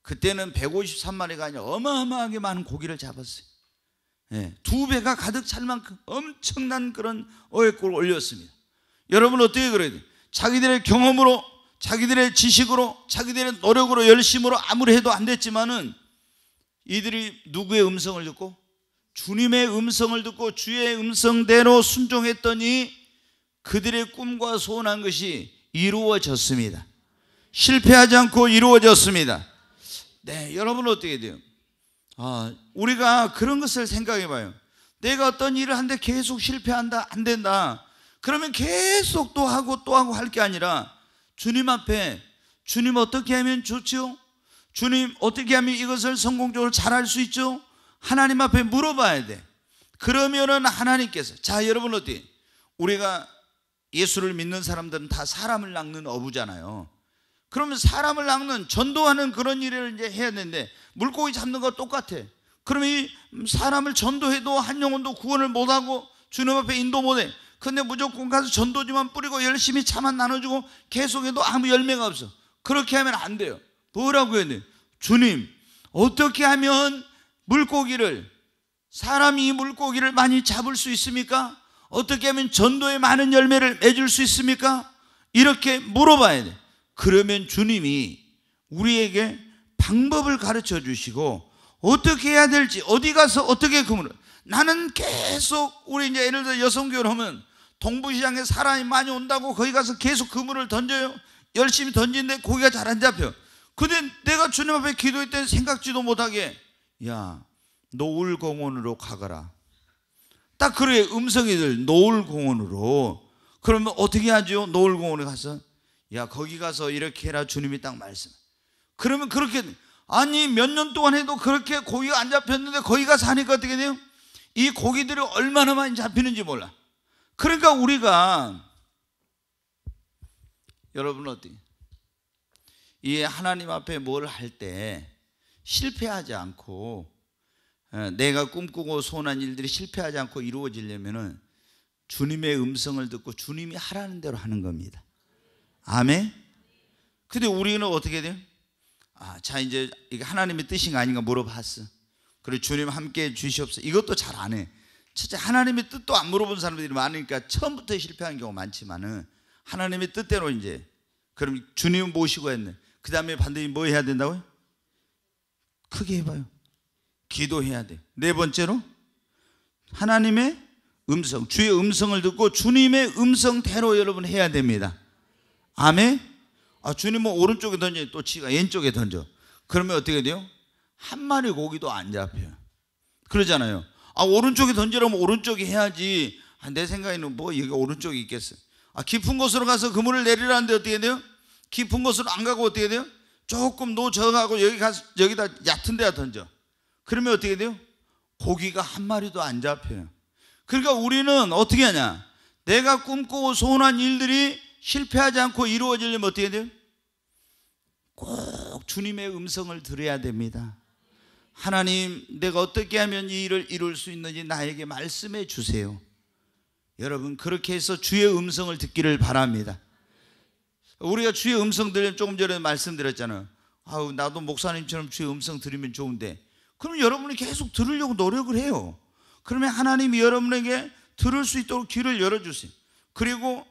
그때는 153마리가 아니라 어마어마하게 많은 고기를 잡았어요. 네, 2배가 가득 찰 만큼 엄청난 그런 어획골을 올렸습니다. 여러분 어떻게 그래야 돼요? 자기들의 경험으로, 자기들의 지식으로, 자기들의 노력으로, 열심으로 아무리 해도 안 됐지만은 이들이 누구의 음성을 듣고? 주님의 음성을 듣고 주의 음성대로 순종했더니 그들의 꿈과 소원한 것이 이루어졌습니다. 실패하지 않고 이루어졌습니다. 네, 여러분은 어떻게 돼요? 우리가 그런 것을 생각해 봐요. 내가 어떤 일을 하는데 계속 실패한다, 안 된다. 그러면 계속 또 하고 또 하고 할 게 아니라 주님 앞에, 주님 어떻게 하면 좋죠? 주님 어떻게 하면 이것을 성공적으로 잘할 수 있죠? 하나님 앞에 물어봐야 돼. 그러면은 하나님께서, 자 여러분 어때요? 우리가 예수를 믿는 사람들은 다 사람을 낚는 어부잖아요. 그러면 사람을 낚는, 전도하는 그런 일을 이제 해야 되는데, 물고기 잡는 거 똑같아. 그러면 이 사람을 전도해도 한 영혼도 구원을 못하고 주님 앞에 인도 못해. 근데 무조건 가서 전도지만 뿌리고 열심히 차만 나눠주고 계속해도 아무 열매가 없어. 그렇게 하면 안 돼요. 뭐라고 해야 돼? 주님, 어떻게 하면 물고기를, 사람이 이 물고기를 많이 잡을 수 있습니까? 어떻게 하면 전도에 많은 열매를 맺을 수 있습니까? 이렇게 물어봐야 돼. 그러면 주님이 우리에게 방법을 가르쳐 주시고 어떻게 해야 될지, 어디 가서 어떻게 그물을. 나는 계속, 우리 이제 예를 들어 여성교회를 하면 동부시장에 사람이 많이 온다고 거기 가서 계속 그물을 던져요. 열심히 던지는데 고기가 잘 안 잡혀. 근데 내가 주님 앞에 기도했더니 생각지도 못하게, 야, 노을공원으로 가거라. 딱 그래, 음성이 들, 노을공원으로. 그러면 어떻게 하죠? 노을공원에 가서, 야, 거기 가서 이렇게 해라, 주님이 딱 말씀. 그러면 그렇게, 아니 몇 년 동안 해도 그렇게 고기가 안 잡혔는데 거기 가서 하니까 어떻게 돼요? 이 고기들이 얼마나 많이 잡히는지 몰라. 그러니까 우리가, 여러분 어떻게, 이 하나님 앞에 뭘 할 때 실패하지 않고, 내가 꿈꾸고 소원한 일들이 실패하지 않고 이루어지려면은 주님의 음성을 듣고 주님이 하라는 대로 하는 겁니다. 아멘. 근데 우리는 어떻게 돼요? 자, 이제 이게 하나님의 뜻인가 아닌가 물어봤어. 그리고 주님 함께 주시옵소서. 이것도 잘 안 해. 진짜 하나님의 뜻도 안 물어본 사람들이 많으니까 처음부터 실패한 경우가 많지만은, 하나님의 뜻대로 이제, 그럼 주님 모시고 했네. 그 다음에 반드시 뭐 해야 된다고요? 크게 해봐요. 기도해야 돼. 네 번째로, 하나님의 음성, 주의 음성을 듣고 주님의 음성대로 여러분 해야 됩니다. 아멘. 주님은 오른쪽에 던져, 또 지가 왼쪽에 던져. 그러면 어떻게 돼요? 한 마리 고기도 안 잡혀요. 그러잖아요. 오른쪽에 던지라면 오른쪽에 해야지. 내 생각에는 뭐 여기 오른쪽이 있겠어요. 깊은 곳으로 가서 그물을 내리라는데 어떻게 돼요? 깊은 곳으로 안 가고 어떻게 돼요? 조금 노저가고 여기 가서 여기다 얕은 데다 던져. 그러면 어떻게 돼요? 고기가 한 마리도 안 잡혀요. 그러니까 우리는 어떻게 하냐? 내가 꿈꾸고 소원한 일들이 실패하지 않고 이루어지려면 어떻게 돼요? 꼭 주님의 음성을 들어야 됩니다. 하나님, 내가 어떻게 하면 이 일을 이룰 수 있는지 나에게 말씀해 주세요. 여러분, 그렇게 해서 주의 음성을 듣기를 바랍니다. 우리가 주의 음성 들으면, 조금 전에 말씀드렸잖아요. 나도 목사님처럼 주의 음성 들으면 좋은데, 그럼 여러분이 계속 들으려고 노력을 해요. 그러면 하나님이 여러분에게 들을 수 있도록 귀를 열어주세요. 그리고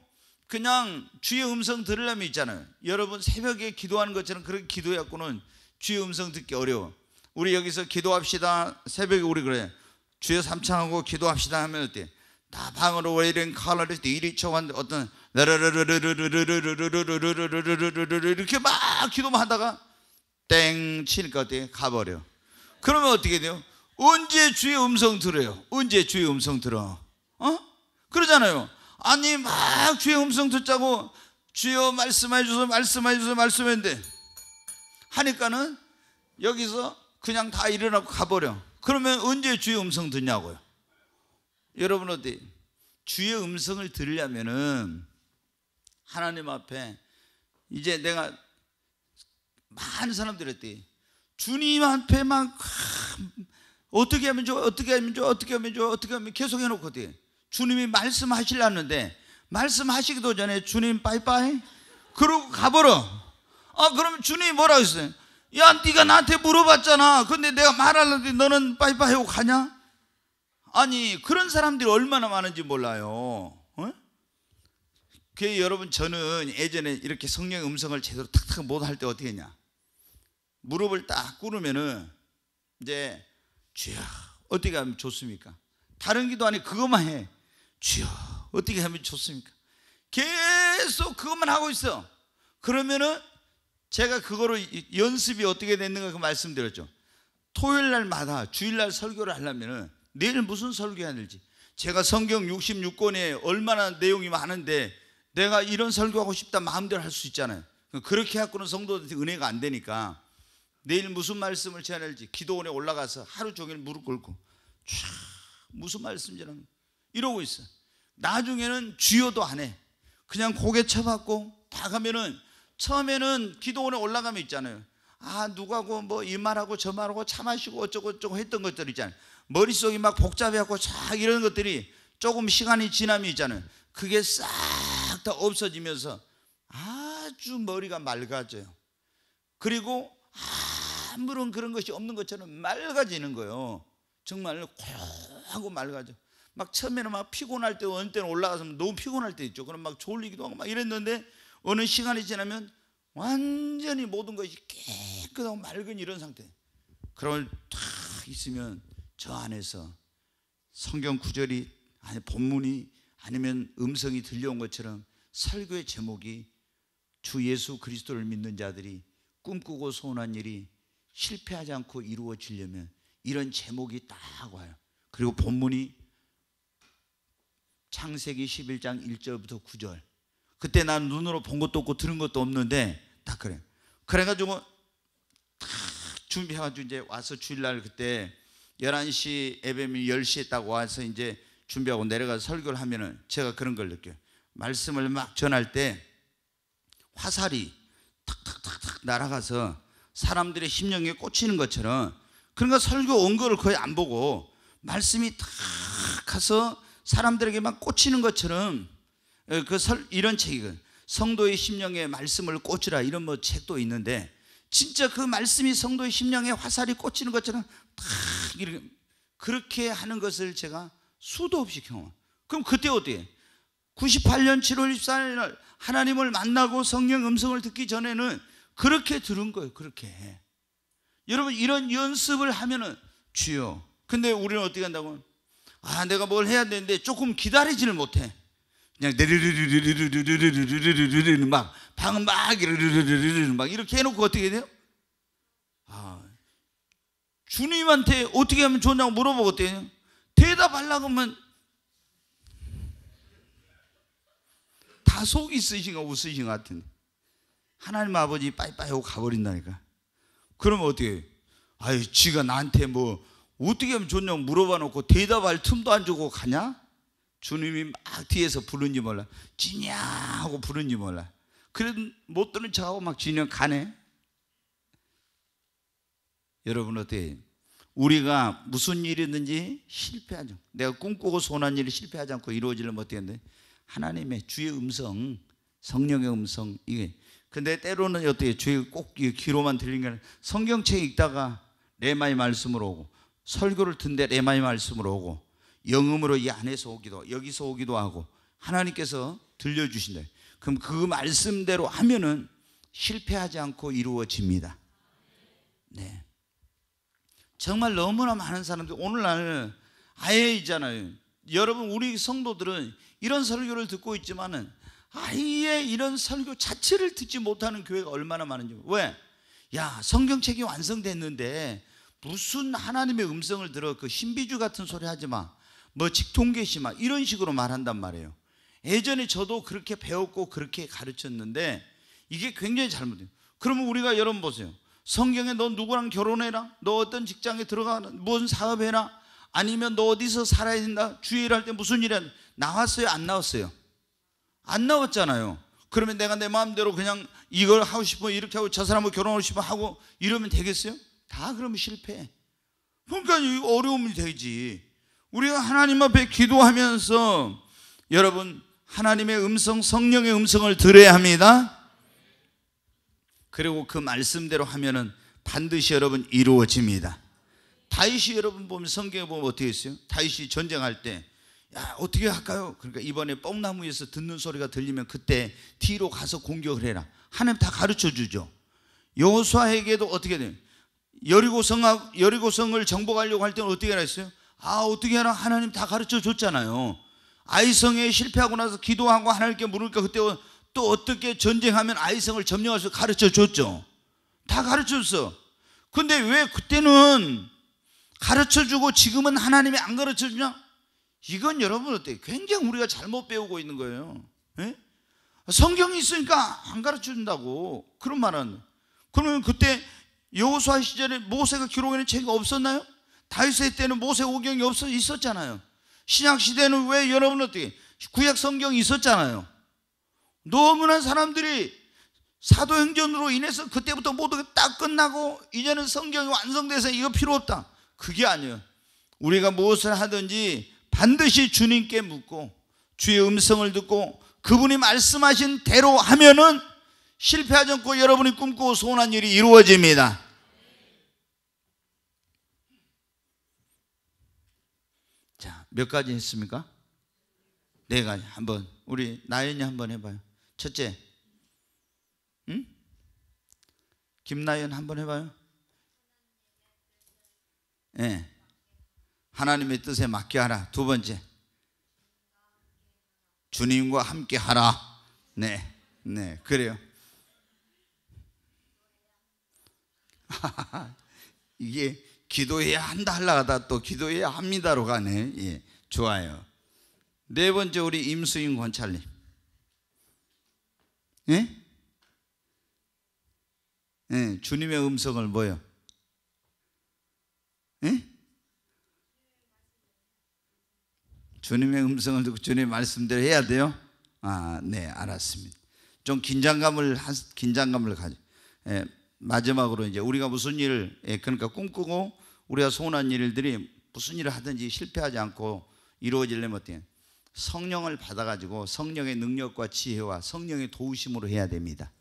그냥 주의 음성 들으려면 있잖아요. 여러분 새벽에 기도하는 것처럼 그렇게 기도해갖고는 주의 음성 듣기 어려워. 우리 여기서 기도합시다. 새벽에 우리 그래, 주여 삼창하고 기도합시다 하면 어때? 다 방으로 웨이링 칼라를 이리 쳐왔는데 어떤 이렇게 막 기도만 하다가 땡 치니까 어때? 가버려. 그러면 어떻게 돼요? 언제 주의 음성 들어요? 언제 주의 음성 들어? 그러잖아요. 아니 막 주의 음성 듣자고 주여 말씀해 주소서 말씀해 주소서 말씀했는데 하니까는 여기서 그냥 다 일어나고 가버려. 그러면 언제 주의 음성 듣냐고요? 여러분 어때? 주의 음성을 들으려면은 하나님 앞에, 이제 내가 많은 사람들이 했대. 주님 앞에 막 어떻게 하면 좋아, 어떻게 하면 좋아, 어떻게 하면 좋아, 어떻게 하면 계속 해놓고 어때? 주님이 말씀하시려는데 말씀하시기도 전에 주님 빠이빠이 그러고 가버려. 그러면 주님이 뭐라고 했어요? 야, 네가 나한테 물어봤잖아. 근데 내가 말하려는데 너는 빠이빠이 하고 가냐? 아니, 그런 사람들이 얼마나 많은지 몰라요. 여러분, 저는 예전에 이렇게 성령의 음성을 제대로 탁탁 못 할 때 어떻게 했냐? 무릎을 딱 꿇으면은 이제 주여 어떻게 하면 좋습니까? 다른 기도 아니 그것만 해. 주여 어떻게 하면 좋습니까? 계속 그것만 하고 있어. 그러면은 제가 그거로 연습이 어떻게 됐는가 그 말씀드렸죠. 토요일 날마다 주일날 설교를 하려면은 내일 무슨 설교해야 될지, 제가 성경 66권에 얼마나 내용이 많은데 내가 이런 설교하고 싶다 마음대로 할 수 있잖아요. 그렇게 해갖고는 성도들한테 은혜가 안 되니까 내일 무슨 말씀을 전해야 할지 기도원에 올라가서 하루 종일 무릎 꿇고 무슨 말씀인지 이러고 있어. 나중에는 주여도 안 해. 그냥 고개 쳐박고 다 가면은, 처음에는 기도원에 올라가면 있잖아요. 누구하고 뭐 이 말하고 저 말하고 차 마시고 어쩌고 했던 것들 있잖아요. 머릿속이 막 복잡해갖고 쫙 이런 것들이 조금 시간이 지나면 있잖아요. 그게 싹 다 없어지면서 아주 머리가 맑아져요. 그리고 아무런 그런 것이 없는 것처럼 맑아지는 거예요. 정말 고요하고 맑아져. 막 처음에는 막 피곤할 때, 어느 때는 올라가서 너무 피곤할 때 있죠. 그럼 막 졸리기도 하고 막 이랬는데, 어느 시간이 지나면 완전히 모든 것이 깨끗하고 맑은 이런 상태. 그걸 탁 있으면 저 안에서 성경 구절이, 아니 본문이, 아니면 음성이 들려온 것처럼 설교의 제목이 주 예수 그리스도를 믿는 자들이 꿈꾸고 소원한 일이 실패하지 않고 이루어지려면 이런 제목이 딱 와요. 그리고 본문이 창세기 11장 1절부터 9절. 그때 난 눈으로 본 것도 없고 들은 것도 없는데 딱 그래. 그래가지고 딱 준비해가지고 이제 와서 주일날 그때 11시 예배면 10시에 딱 와서 이제 준비하고 내려가서 설교를 하면은 제가 그런 걸 느껴요. 말씀을 막 전할 때 화살이 탁탁탁탁 날아가서 사람들의 심령에 꽂히는 것처럼, 그러니까 설교 온 거를 거의 안 보고 말씀이 탁 가서 사람들에게 막 꽂히는 것처럼, 이런 책이거든. 성도의 심령에 말씀을 꽂으라, 이런 뭐 책도 있는데, 진짜 그 말씀이 성도의 심령에 화살이 꽂히는 것처럼 탁 이렇게, 그렇게 하는 것을 제가 수도 없이 경험. 그럼 그때 어떻게? 98년 7월 24일 날 하나님을 만나고 성령 음성을 듣기 전에는 그렇게 들은 거예요. 그렇게. 여러분, 이런 연습을 하면은 주여. 근데 우리는 어떻게 한다고? 내가 뭘 해야 되는데 조금 기다리지를 못해. 그냥 막 방은 막 이렇게 해놓고 어떻게 돼요? 주님한테 어떻게 하면 좋냐고 물어보고 어떻게 해요? 대답하려고 하면 다 속이 쓰신가 웃으신 것 같은데, 하나님 아버지 빠이빠이 하고 가버린다니까. 그러면 어떻게 해요? 지가 나한테 뭐 어떻게 하면 좋냐고 물어봐 놓고 대답할 틈도 안 주고 가냐? 주님이 막 뒤에서 부른지 몰라. 지냐 하고 부른지 몰라. 그래도 못 들은 척하고 막 지냐 가네. 여러분 어때요? 우리가 무슨 일이든지 실패하지 않고, 내가 꿈꾸고 소원한 일이 실패하지 않고 이루어지려면 어떻게 하는데? 하나님의 주의 음성, 성령의 음성, 이게. 근데 때로는 어떻게 주의 꼭 귀로만 들리는 게 아니라 성경책 읽다가 레마의 말씀으로 오고, 설교를 듣는데 레마의 말씀으로 오고, 영음으로 이 안에서 오기도, 여기서 오기도 하고 하나님께서 들려주신다. 그럼 그 말씀대로 하면은 실패하지 않고 이루어집니다. 네. 정말 너무나 많은 사람들 오늘날 아예 있잖아요. 여러분, 우리 성도들은 이런 설교를 듣고 있지만은 아예 이런 설교 자체를 듣지 못하는 교회가 얼마나 많은지. 왜? 성경책이 완성됐는데 무슨 하나님의 음성을 들어 그 신비주 같은 소리 하지 마, 뭐 직통계시 마, 이런 식으로 말한단 말이에요. 예전에 저도 그렇게 배웠고 그렇게 가르쳤는데 이게 굉장히 잘못돼요. 그러면 우리가 여러분 보세요. 성경에 너 누구랑 결혼해라, 너 어떤 직장에 들어가, 무슨 사업해라, 아니면 너 어디서 살아야 된다, 주일 할 때 무슨 일 해야 된다, 나왔어요? 안 나왔어요? 안 나왔잖아요. 그러면 내가 내 마음대로 그냥 이걸 하고 싶어 이렇게 하고 저 사람하고 결혼하고 싶어 하고 이러면 되겠어요? 다 그러면 실패. 그러니까 어려움이 되지. 우리가 하나님 앞에 기도하면서 여러분 하나님의 음성, 성령의 음성을 들어야 합니다. 그리고 그 말씀대로 하면은 반드시 여러분 이루어집니다. 다윗이 여러분 보면 성경에 보면 어떻게 했어요? 다윗이 전쟁할 때 어떻게 할까요? 그러니까 이번에 뽕나무에서 듣는 소리가 들리면 그때 뒤로 가서 공격을 해라. 하나님 다 가르쳐 주죠. 여호수아에게도 어떻게 돼요? 여리고성을 정복하려고 할 때는 어떻게 했어요? 어떻게 하라? 하나님 다 가르쳐 줬잖아요. 아이성에 실패하고 나서 기도하고 하나님께 물으니까 그때 또 어떻게 전쟁하면 아이성을 점령할 수 가르쳐 줬죠. 다 가르쳐 줬어. 근데 왜 그때는 가르쳐 주고 지금은 하나님이 안 가르쳐 주냐? 이건 여러분 어때요? 굉장히 우리가 잘못 배우고 있는 거예요. 에? 성경이 있으니까 안 가르쳐 준다고 그런 말은. 그러면 그때 여호수아 시절에 모세가 기록에는 책이 없었나요? 다윗의 때는 모세 오경이 있었잖아요. 신약 시대는 왜 여러분 어떻게 구약 성경이 있었잖아요. 너무나 사람들이 사도행전으로 인해서 그때부터 모두가 딱 끝나고 이제는 성경이 완성돼서 이거 필요 없다. 그게 아니에요. 우리가 무엇을 하든지 반드시 주님께 묻고 주의 음성을 듣고 그분이 말씀하신 대로 하면은 실패하지 않고 여러분이 꿈꾸고 소원한 일이 이루어집니다. 자, 몇 가지 했습니까? 4가지. 한번 우리 나연이 한번 해봐요. 첫째, 응? 김나연 한번 해봐요. 네. 하나님의 뜻에 맞게 하라. 2번째, 주님과 함께 하라. 네, 네, 그래요. 이게 기도해야 한다 하려다 또 기도해야 합니다로 가네. 예, 좋아요. 4번째, 우리 임수인 권찰님. 예? 예, 주님의 음성을 뭐요? 예? 주님의 음성을 듣고 주님의 말씀대로 해야 돼요? 아, 네, 알았습니다. 좀 긴장감을 가져. 예, 마지막으로 이제 우리가 무슨 일을, 그러니까 꿈꾸고 우리가 소원한 일들이 무슨 일을 하든지 실패하지 않고 이루어지려면 어때요? 성령을 받아가지고 성령의 능력과 지혜와 성령의 도우심으로 해야 됩니다.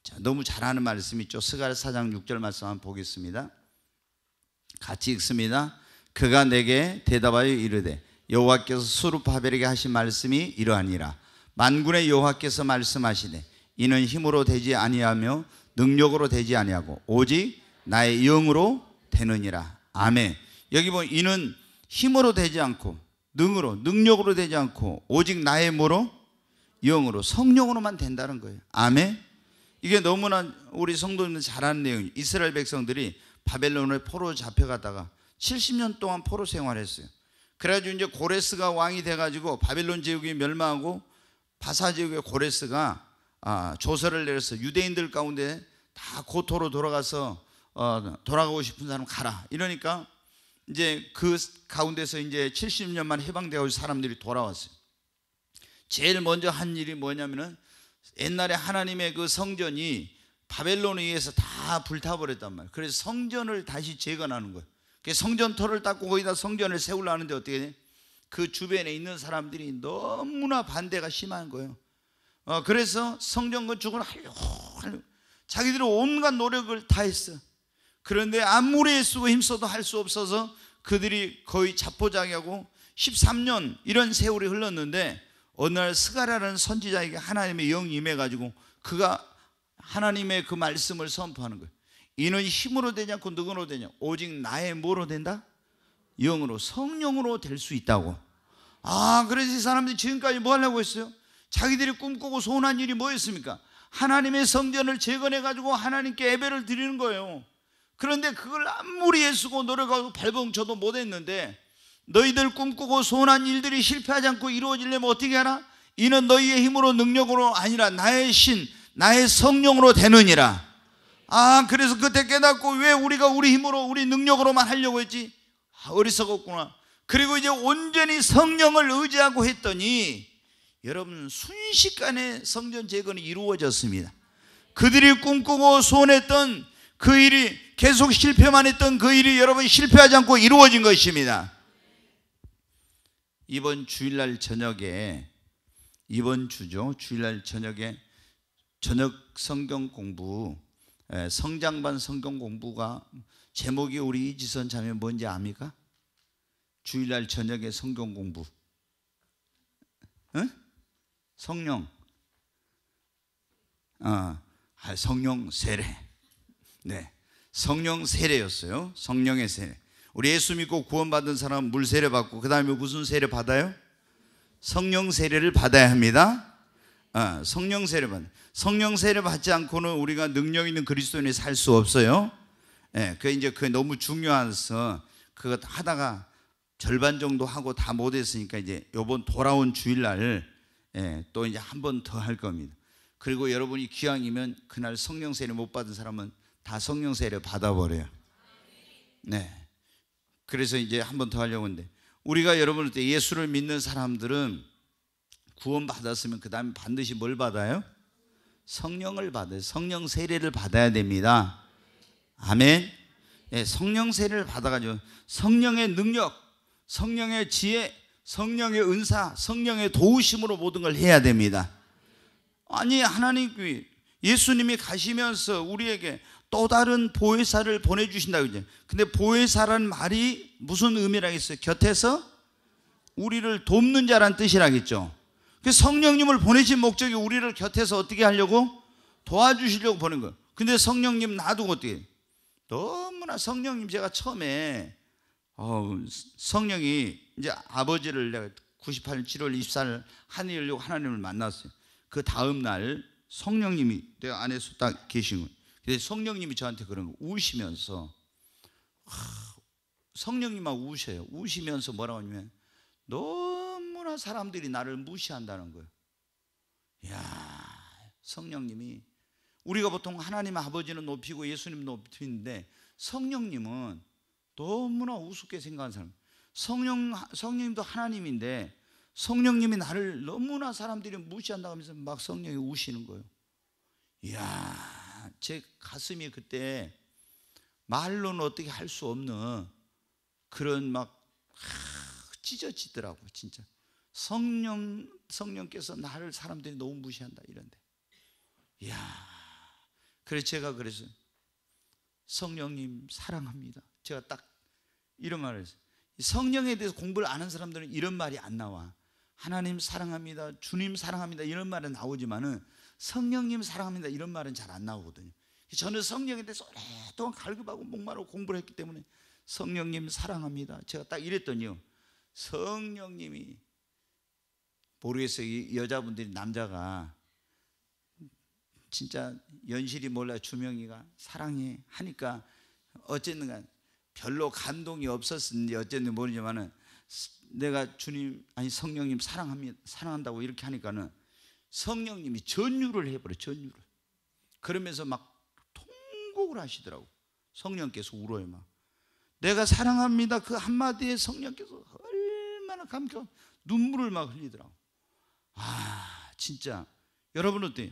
자, 너무 잘하는 말씀 있죠. 스가랴 4장 6절 말씀 한번 보겠습니다. 같이 읽습니다. 그가 내게 대답하여 이르되 여호와께서 수르바벨에게 하신 말씀이 이러하니라. 만군의 여호와께서 말씀하시되 이는 힘으로 되지 아니하며 능력으로 되지 아니하고 오직 나의 영으로 되느니라. 아멘. 여기 보면 이는 힘으로 되지 않고 능력으로 되지 않고 오직 나의 뭐로? 영으로, 성령으로만 된다는 거예요. 아멘. 이게 너무나 우리 성도님들 잘 아는 내용이에요. 이스라엘 백성들이 바벨론에 포로 잡혀가다가 70년 동안 포로 생활했어요. 그래가지고 이제 고레스가 왕이 돼가지고 바벨론 제국이 멸망하고 바사 제국의 고레스가 조서를 내려서 유대인들 가운데 다 고토로 돌아가서 돌아가고 싶은 사람 가라. 이러니까 이제 그 가운데서 이제 70년만 해방되어 사람들이 돌아왔어요. 제일 먼저 한 일이 뭐냐면은 옛날에 하나님의 그 성전이 바벨론에 의해서 다 불타버렸단 말이에요. 그래서 성전을 다시 재건하는 거예요. 성전터를 닦고 거기다 성전을 세우려 하는데 어떻게 돼? 그 주변에 있는 사람들이 너무나 반대가 심한 거예요. 그래서 성전 건축을 하려고 자기들이 온갖 노력을 다 했어. 그런데 아무리 애쓰고 힘써도 할 수 없어서 그들이 거의 자포자기하고 13년 이런 세월이 흘렀는데 어느 날 스가랴라는 선지자에게 하나님의 영이 임해가지고 그가 하나님의 그 말씀을 선포하는 거예요. 이는 힘으로 되지 않고 능으로 되냐? 오직 나의 뭐로 된다? 영으로, 성령으로 될 수 있다고. 그래서 이 사람들이 지금까지 뭐 하려고 했어요? 자기들이 꿈꾸고 소원한 일이 뭐였습니까? 하나님의 성전을 재건해가지고 하나님께 예배를 드리는 거예요. 그런데 그걸 아무리 애쓰고 노력하고 발버둥쳐도 못했는데 너희들 꿈꾸고 소원한 일들이 실패하지 않고 이루어지려면 어떻게 하라? 이는 너희의 힘으로 능력으로 아니라 나의 신, 나의 성령으로 되느니라. 그래서 그때 깨닫고 왜 우리가 우리 힘으로 우리 능력으로만 하려고 했지? 어리석었구나. 그리고 이제 온전히 성령을 의지하고 했더니 여러분 순식간에 성전 재건이 이루어졌습니다. 그들이 꿈꾸고 소원했던 그 일이 계속 실패만 했던 그 일이 여러분 실패하지 않고 이루어진 것입니다. 이번 주일날 저녁에 주일날 저녁에 저녁 성경 공부, 성장반 성경 공부가 제목이 우리 이지선 자매 뭔지 압니까? 주일날 저녁에 성경 공부. 성령. 성령 세례. 네, 성령 세례였어요. 성령의 세례. 우리 예수 믿고 구원받은 사람은 물 세례 받고 그 다음에 무슨 세례 받아요? 성령 세례를 받아야 합니다. 성령 세례 받아요. 성령 세례 받지 않고는 우리가 능력 있는 그리스도인이 살 수 없어요. 그게 너무 중요해서 그거 하다가 절반 정도 하고 다 못했으니까 이제 이번 돌아온 주일날 또 이제 한 번 더 할 겁니다. 그리고 여러분이 기왕이면 그날 성령 세례 못 받은 사람은 다 성령 세례 받아버려요. 네. 그래서 이제 한 번 더 하려고 하는데 우리가 여러분한테 예수를 믿는 사람들은 구원 받았으면 그 다음에 반드시 뭘 받아요? 성령을 받아요. 성령 세례를 받아야 됩니다. 아멘. 네, 성령 세례를 받아가지고 성령의 능력, 성령의 지혜, 성령의 은사, 성령의 도우심으로 모든 걸 해야 됩니다. 아니, 하나님 예수님이 가시면서 우리에게 또 다른 보혜사를 보내주신다고 그러죠. 근데 보혜사라는 말이 무슨 의미라겠어요? 곁에서 우리를 돕는 자란 뜻이라겠죠. 성령님을 보내신 목적이 우리를 곁에서 어떻게 하려고? 도와주시려고 보낸 거예요. 근데 성령님 놔두고 어떻게 해요? 너무나 성령님, 제가 처음에 성령이 이제 아버지를 내가 98년 7월 24일 하늘 열려고 하나님을 만났어요. 그 다음 날 성령님이 내 안에서 딱 계신 거예요. 그래서 성령님이 저한테 그런 거 우시면서, 성령님만 우셔요. 우시면서 뭐라고 하냐면 너무나 사람들이 나를 무시한다는 거예요. 이야, 성령님이, 우리가 보통 하나님 아버지는 높이고 예수님 높이는데 성령님은 너무나 우습게 생각하는 사람. 성령님도 하나님인데 성령님이 나를 너무나 사람들이 무시한다고 하면서 막 성령이 우시는 거예요. 이야, 제 가슴이 그때 말로는 어떻게 할 수 없는 그런 막 찢어지더라고요. 진짜 성령께서 나를 사람들이 너무 무시한다 이런데, 이야, 그래서 제가 그래서 성령님 사랑합니다, 제가 딱 이런 말을 했어요. 성령에 대해서 공부를 아는 사람들은 이런 말이 안 나와. 하나님 사랑합니다, 주님 사랑합니다 이런 말은 나오지만은 성령님 사랑합니다 이런 말은 잘 안 나오거든요. 저는 성령에 대해서 오랫동안 갈급하고 목마르고 공부를 했기 때문에 성령님 사랑합니다 제가 딱 이랬더니요, 성령님이, 모르겠어요, 이 여자분들이, 남자가 진짜 연실이 몰라 주명이가 사랑해 하니까 어쨌든 별로 감동이 없었는지 어쨌든 모르지만은 내가 주님, 아니 성령님 사랑한다고 이렇게 하니까는 성령님이 전율을 해버려, 전율을. 그러면서 막 통곡을 하시더라고. 성령께서 울어요. 막 내가 사랑합니다 그 한마디에 성령께서 얼마나 감격, 눈물을 막 흘리더라고. 아, 진짜 여러분 어때요?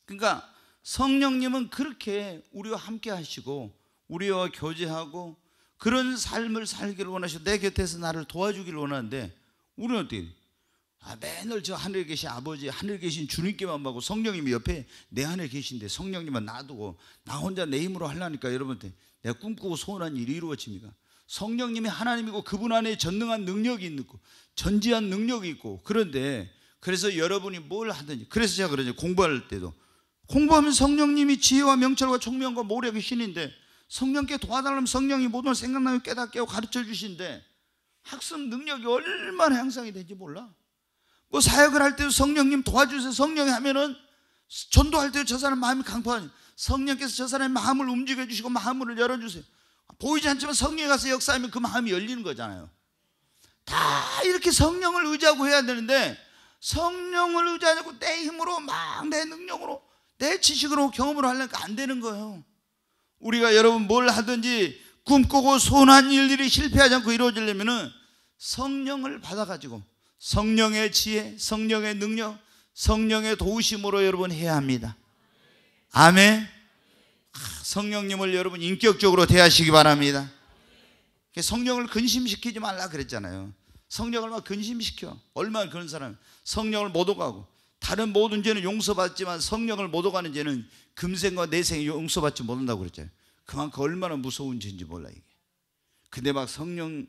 그러니까 성령님은 그렇게 우리와 함께 하시고 우리와 교제하고 그런 삶을 살기를 원하시고 내 곁에서 나를 도와주기를 원하는데, 우리는 어떻게 돼요? 맨날 저 하늘에 계신 아버지, 하늘에 계신 주님께만 보고 성령님이 옆에 내 안에 계신데 성령님만 놔두고 나 혼자 내 힘으로 하려니까 여러분한테 내가 꿈꾸고 소원한 일이 이루어집니까? 성령님이 하나님이고 그분 안에 전능한 능력이 있고 전지한 능력이 있고, 그런데 그래서 여러분이 뭘 하든지, 그래서 제가 그러죠. 공부할 때도 공부하면 성령님이 지혜와 명철과 총명과 모략의 신인데 성령께 도와달라면 성령이 모든 생각나면 깨닫게 하고 가르쳐 주신데 학습 능력이 얼마나 향상이 되는지 몰라. 뭐 사역을 할 때도 성령님 도와주세요 성령이 하면은, 전도할 때도 저 사람 마음이 강팍하니 성령께서 저 사람의 마음을 움직여 주시고 마음을 열어주세요. 보이지 않지만 성령이 가서 역사하면 그 마음이 열리는 거잖아요. 다 이렇게 성령을 의지하고 해야 되는데 성령을 의지하고 내 힘으로 막 내 능력으로 내 지식으로 경험을 하려니까 안 되는 거예요. 우리가 여러분 뭘 하든지 꿈꾸고 소원한 일들이 실패하지 않고 이루어지려면은 성령을 받아가지고 성령의 지혜, 성령의 능력, 성령의 도우심으로 여러분 해야 합니다. 아멘. 성령님을 여러분 인격적으로 대하시기 바랍니다. 성령을 근심시키지 말라 그랬잖아요. 성령을 막 근심시켜. 얼마나 그런 사람, 성령을 못 오가고 다른 모든 죄는 용서받지만 성령을 못 오가는 죄는 금생과 내생에 용서받지 못한다고 그랬잖아요. 그만큼 얼마나 무서운 죄인지 몰라 이게. 근데 막 성령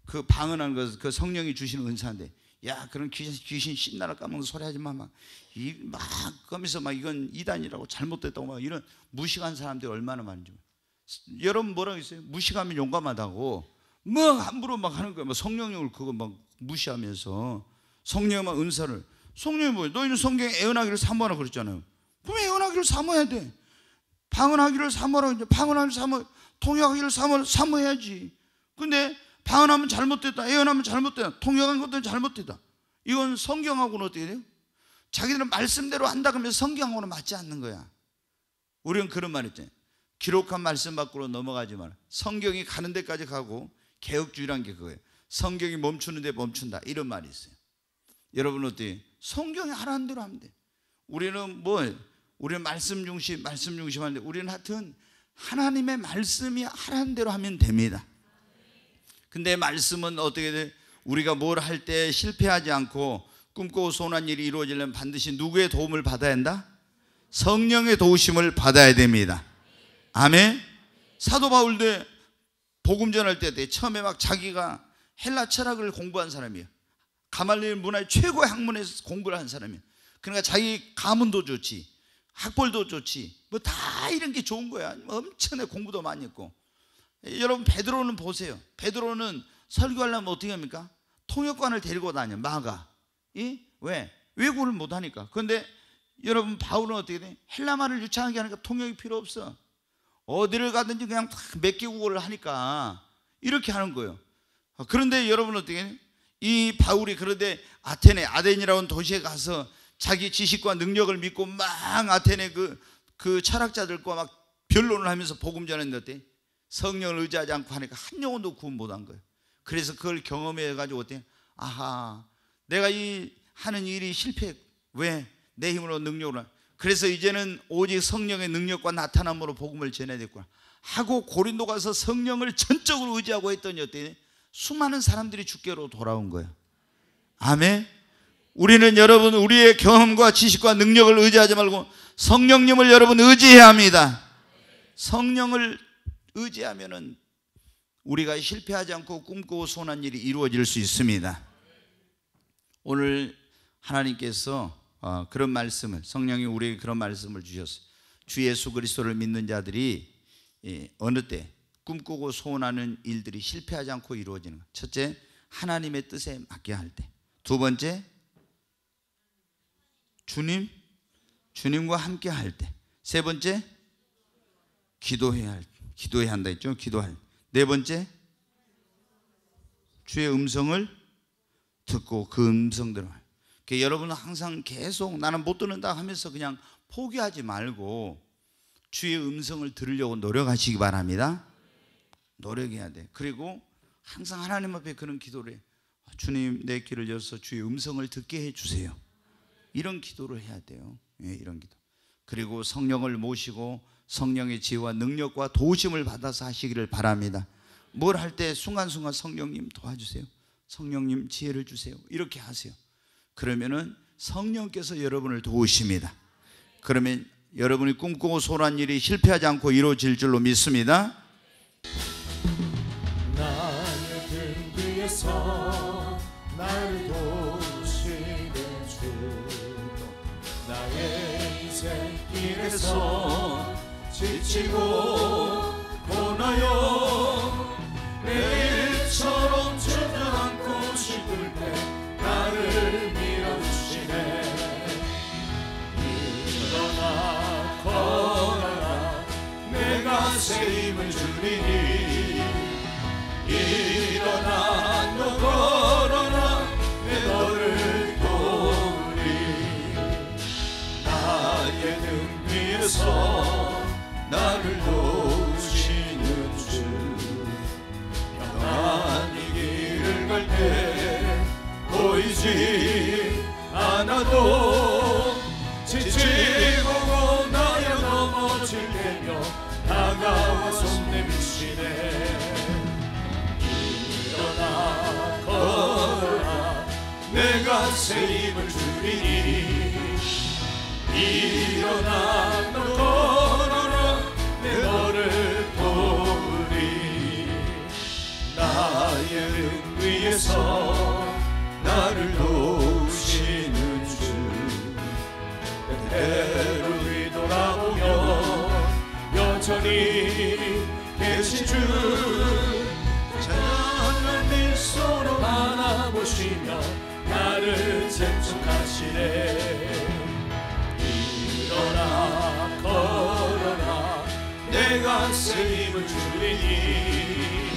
그 방언하는 것, 그 성령이 주시는 은사인데, 야 그런 귀신 신나라 까먹는 소리 하지 마, 막 그러면서 막 이건 이단이라고 잘못됐다고 막 이런 무식한 사람들이 얼마나 많은지. 여러분 뭐라고 했어요? 무식하면 용감하다고 뭐 함부로 막 하는 거야. 뭐 성령을 그거 막 무시하면서 성령만 은사를, 성령이 뭐예요? 너희는 성경에 애언하기를 사모하라 그랬잖아요. 그럼 애언하기를 사모해야 돼. 방언하기를 사모하라. 이제 방언하기를 사모, 통역하기를 사모해야지. 근데 방언하면 잘못됐다, 애언하면 잘못됐다, 통역한 것도 잘못됐다. 이건 성경하고는 어떻게 돼요? 자기들은 말씀대로 한다 그러면 성경하고는 맞지 않는 거야. 우리는 그런 말 있잖아요. 기록한 말씀 밖으로 넘어가지 마라. 성경이 가는 데까지 가고 개혁주의란 게 그거예요. 성경이 멈추는 데 멈춘다 이런 말이 있어요. 여러분 어때요? 성경이 하라는 대로 하면 돼. 우리는 우리는 말씀 중심하는데 우리는 하여튼 하나님의 말씀이 하라는 대로 하면 됩니다. 근데 말씀은 어떻게 돼? 우리가 뭘 할 때 실패하지 않고 꿈꾸고 소원한 일이 이루어지려면 반드시 누구의 도움을 받아야 한다? 성령의 도우심을 받아야 됩니다. 아멘. 사도 바울도 복음 전할 때 처음에 막 자기가 헬라 철학을 공부한 사람이에요. 가말리엘 문화의 최고의 학문에서 공부를 한 사람이에요. 그러니까 자기 가문도 좋지, 학벌도 좋지, 뭐 다 이런 게 좋은 거야. 엄청나게 공부도 많이 했고. 여러분 베드로는 보세요. 베드로는 설교하려면 어떻게 합니까? 통역관을 데리고 다녀. 마가. 왜? 외국어를 못하니까. 그런데 여러분 바울은 어떻게 돼? 헬라말을 유창하게 하니까 통역이 필요 없어. 어디를 가든지 그냥 몇 개국어를 하니까 이렇게 하는 거예요. 그런데 여러분 어떻게 해? 이 바울이 그런데 아덴이라는 도시에 가서 자기 지식과 능력을 믿고 막 아테네 그 철학자들과 막 변론을 하면서 복음 전했는데 어때? 성령을 의지하지 않고 하니까 한 영혼도 구원 못한 거예요. 그래서 그걸 경험해 가지고 어때? 아하, 내가 이 하는 일이 실패. 왜? 내 힘으로 능력으로. 그래서 이제는 오직 성령의 능력과 나타남으로 복음을 전해야 됐구나 하고 고린도 가서 성령을 전적으로 의지하고 했더니 어때? 수많은 사람들이 주께로 돌아온 거예요. 아멘. 우리는 여러분 우리의 경험과 지식과 능력을 의지하지 말고 성령님을 여러분 의지해야 합니다. 성령을 의지하면은 우리가 실패하지 않고 꿈꾸고 소원한 일이 이루어질 수 있습니다. 오늘 하나님께서 그런 말씀을, 성령이 우리에게 그런 말씀을 주셨어요. 주 예수 그리스도를 믿는 자들이 어느 때 꿈꾸고 소원하는 일들이 실패하지 않고 이루어지는 것. 첫째, 하나님의 뜻에 맞게 할 때. 두 번째, 주님과 함께 할 때. 세 번째, 기도해야 한다 했죠. 기도할. 네 번째, 주의 음성을 듣고 그 음성대로. 그러니까 여러분은 항상 계속 나는 못 듣는다 하면서 그냥 포기하지 말고 주의 음성을 들으려고 노력하시기 바랍니다. 노력해야 돼. 그리고 항상 하나님 앞에 그런 기도를 해. 주님, 내 귀를 열어서 주의 음성을 듣게 해주세요. 이런 기도를 해야 돼요. 이런 기도. 그리고 성령을 모시고 성령의 지혜와 능력과 도우심을 받아서 하시기를 바랍니다. 뭘 할 때 순간순간 성령님 도와주세요. 성령님 지혜를 주세요. 이렇게 하세요. 그러면은 성령께서 여러분을 도우십니다. 그러면 여러분이 꿈꾸고 소원한 일이 실패하지 않고 이루어질 줄로 믿습니다. 나의 등 뒤에서 나를 도우시는 주, 나의 인생 길에서 지치고 고나여 내일처럼 주저앉고 싶을 때 나를 밀어주시네. 일어나 걸어라 내가 새 힘을 주리니. 일어나 너 걸어라 내 너를 도우리. 나의 등 위에서 나를 도우시는 주, 평안히 길을 갈 때 보이지 않아도 지치고 고나여 넘어질 때며 다가와 손 내미시네. 일어나 걸어라 내가 새 힘을 주리니. 일어나 너 걸어라 내 너를 도우리. 나의 등 위에서 나를 도우시는 주, 때때로 뒤돌아보며 여전히 계신 주, 찬란한 미소로 바라보시며 나를 재촉하시네. 일어나 걸어라 내가 새 힘을 주리니.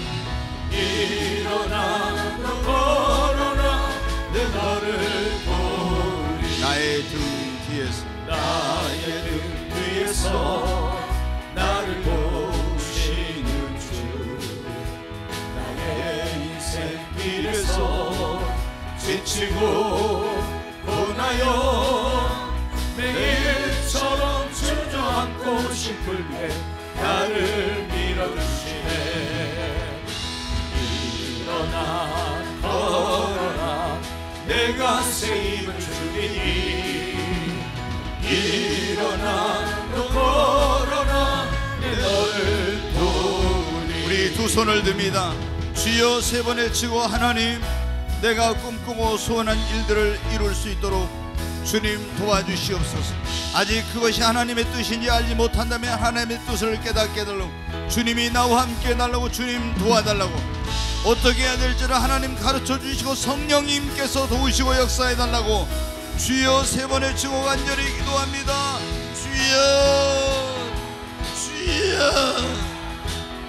일어나 너 걸어라 내 너를 도우리. 나의 등 뒤에서 나를 도우시는 주, 나의 인생 길에서 지치고 심풀게 나를 밀어주시네. 일어나 걸어라 내가 새 힘을 주리니. 일어나 너 걸어라 내 너를 도우리. 우리 두 손을 듭니다. 주여 세 번 외치고, 하나님, 내가 꿈꾸고 소원한 일들을 이룰 수 있도록 주님 도와주시옵소서. 아직 그것이 하나님의 뜻인지 알지 못한다면 하나님의 뜻을 깨닫게 해달라고, 주님이 나와 함께 해달라고, 주님 도와달라고, 어떻게 해야 될지를 하나님 가르쳐 주시고 성령님께서 도우시고 역사해 달라고 주여 세 번 외치고 간절히 기도합니다. 주여, 주여,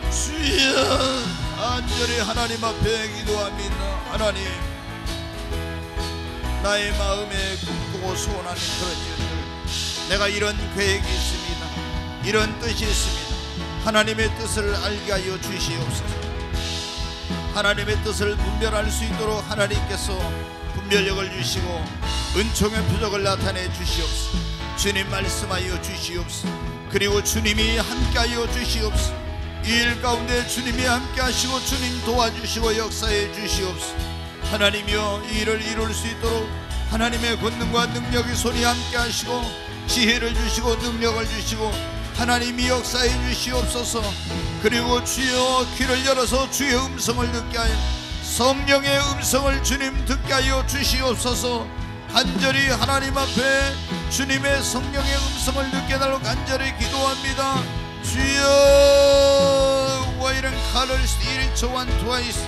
주여. 간절히 하나님 앞에 기도합니다. 하나님, 나의 마음에 꿈꾸고 소원하는 그런 일들, 내가 이런 계획이 있습니다. 이런 뜻이 있습니다. 하나님의 뜻을 알게 하여 주시옵소서. 하나님의 뜻을 분별할 수 있도록 하나님께서 분별력을 주시고 은총의 표적을 나타내 주시옵소서. 주님 말씀하여 주시옵소서. 그리고 주님이 함께하여 주시옵소서. 이 일 가운데 주님이 함께 하시고 주님 도와주시고 역사해 주시옵소서. 하나님이여, 이 일을 이룰 수 있도록 하나님의 권능과 능력이 손이 함께 하시고 지혜를 주시고 능력을 주시고 하나님이 역사해 주시옵소서. 그리고 주여 귀를 열어서 주의 음성을 듣게 하여 성령의 음성을 주님 듣게 하여 주시옵소서. 간절히 하나님 앞에 주님의 성령의 음성을 듣게 달라고 간절히 기도합니다. 주여, 와이런 칼을 스티린 조한 트와이스,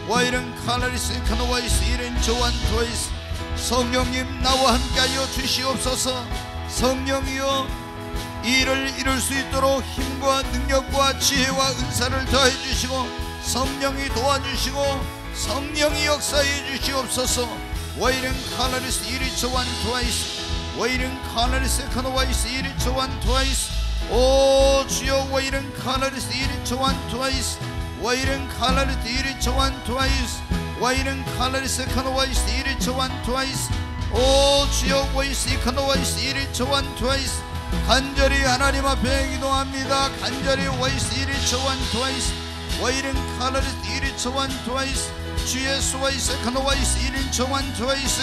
와이런 칼을 세컨 와이스 이른 조한 트와이스. 성령님 나와 함께하여 주시옵소서. 성령이여, 이 일을 이룰 수 있도록 힘과 능력과 지혜와 은사를 더해 주시고 성령이 도와주시고 성령이 역사해 주시옵소서. 와이런 칼라리스 이리 조한 트와이스, 와이런 칼라리스 세컨 와이스 이리 조한 트와이스. 오 주여, 와이런 칼라리스 이리 조한 트와이스, 와이런 칼라리스 이리 조한 트와이스, 와이런 칼라리스 세컨 와이스 이리 조한 트와이스. 오 주여, 와이스 이컨 와이스 이리 조한 트와이스. 간절히 하나님 앞에 기도합니다. 간절히 와이스 이리 조한 트와이스, 와이런 칼라리스 이리 조한 트와이스. 주 예수 와이스 세컨 와이스 이리 조한 트와이스.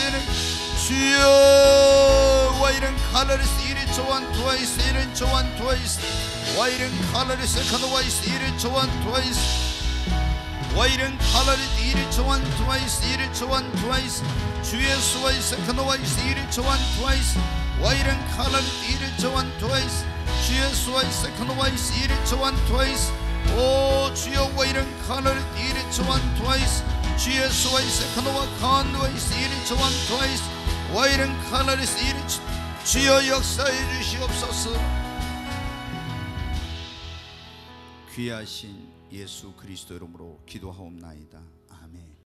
주여, 와이런 칼라리스 이리 조한 트와이스 이리 조한 트와이스. 와이런 칼라리스 세컨 와이스 이리 조한 트와이스. 와이런 칼라리스 이리 조한 트와이스 이리 조한 트와이스. 주 예수 와이스 세컨 와이스 이리 조한 트와이스. 와이런 칼라리스 이리 조한 트와이스. 주 예수 와이스 세컨 와이스 이리 조한 트와이스. 오 주여, 와이런 칼라리스 이리 조한 트와이스. 주 예수 와이스 세컨 와이스 이리 조한 트와이스. 와이런 칼라리스 이리 주여 역사해 주시옵소서. 귀하신 예수 그리스도 이름으로 기도하옵나이다. 아멘.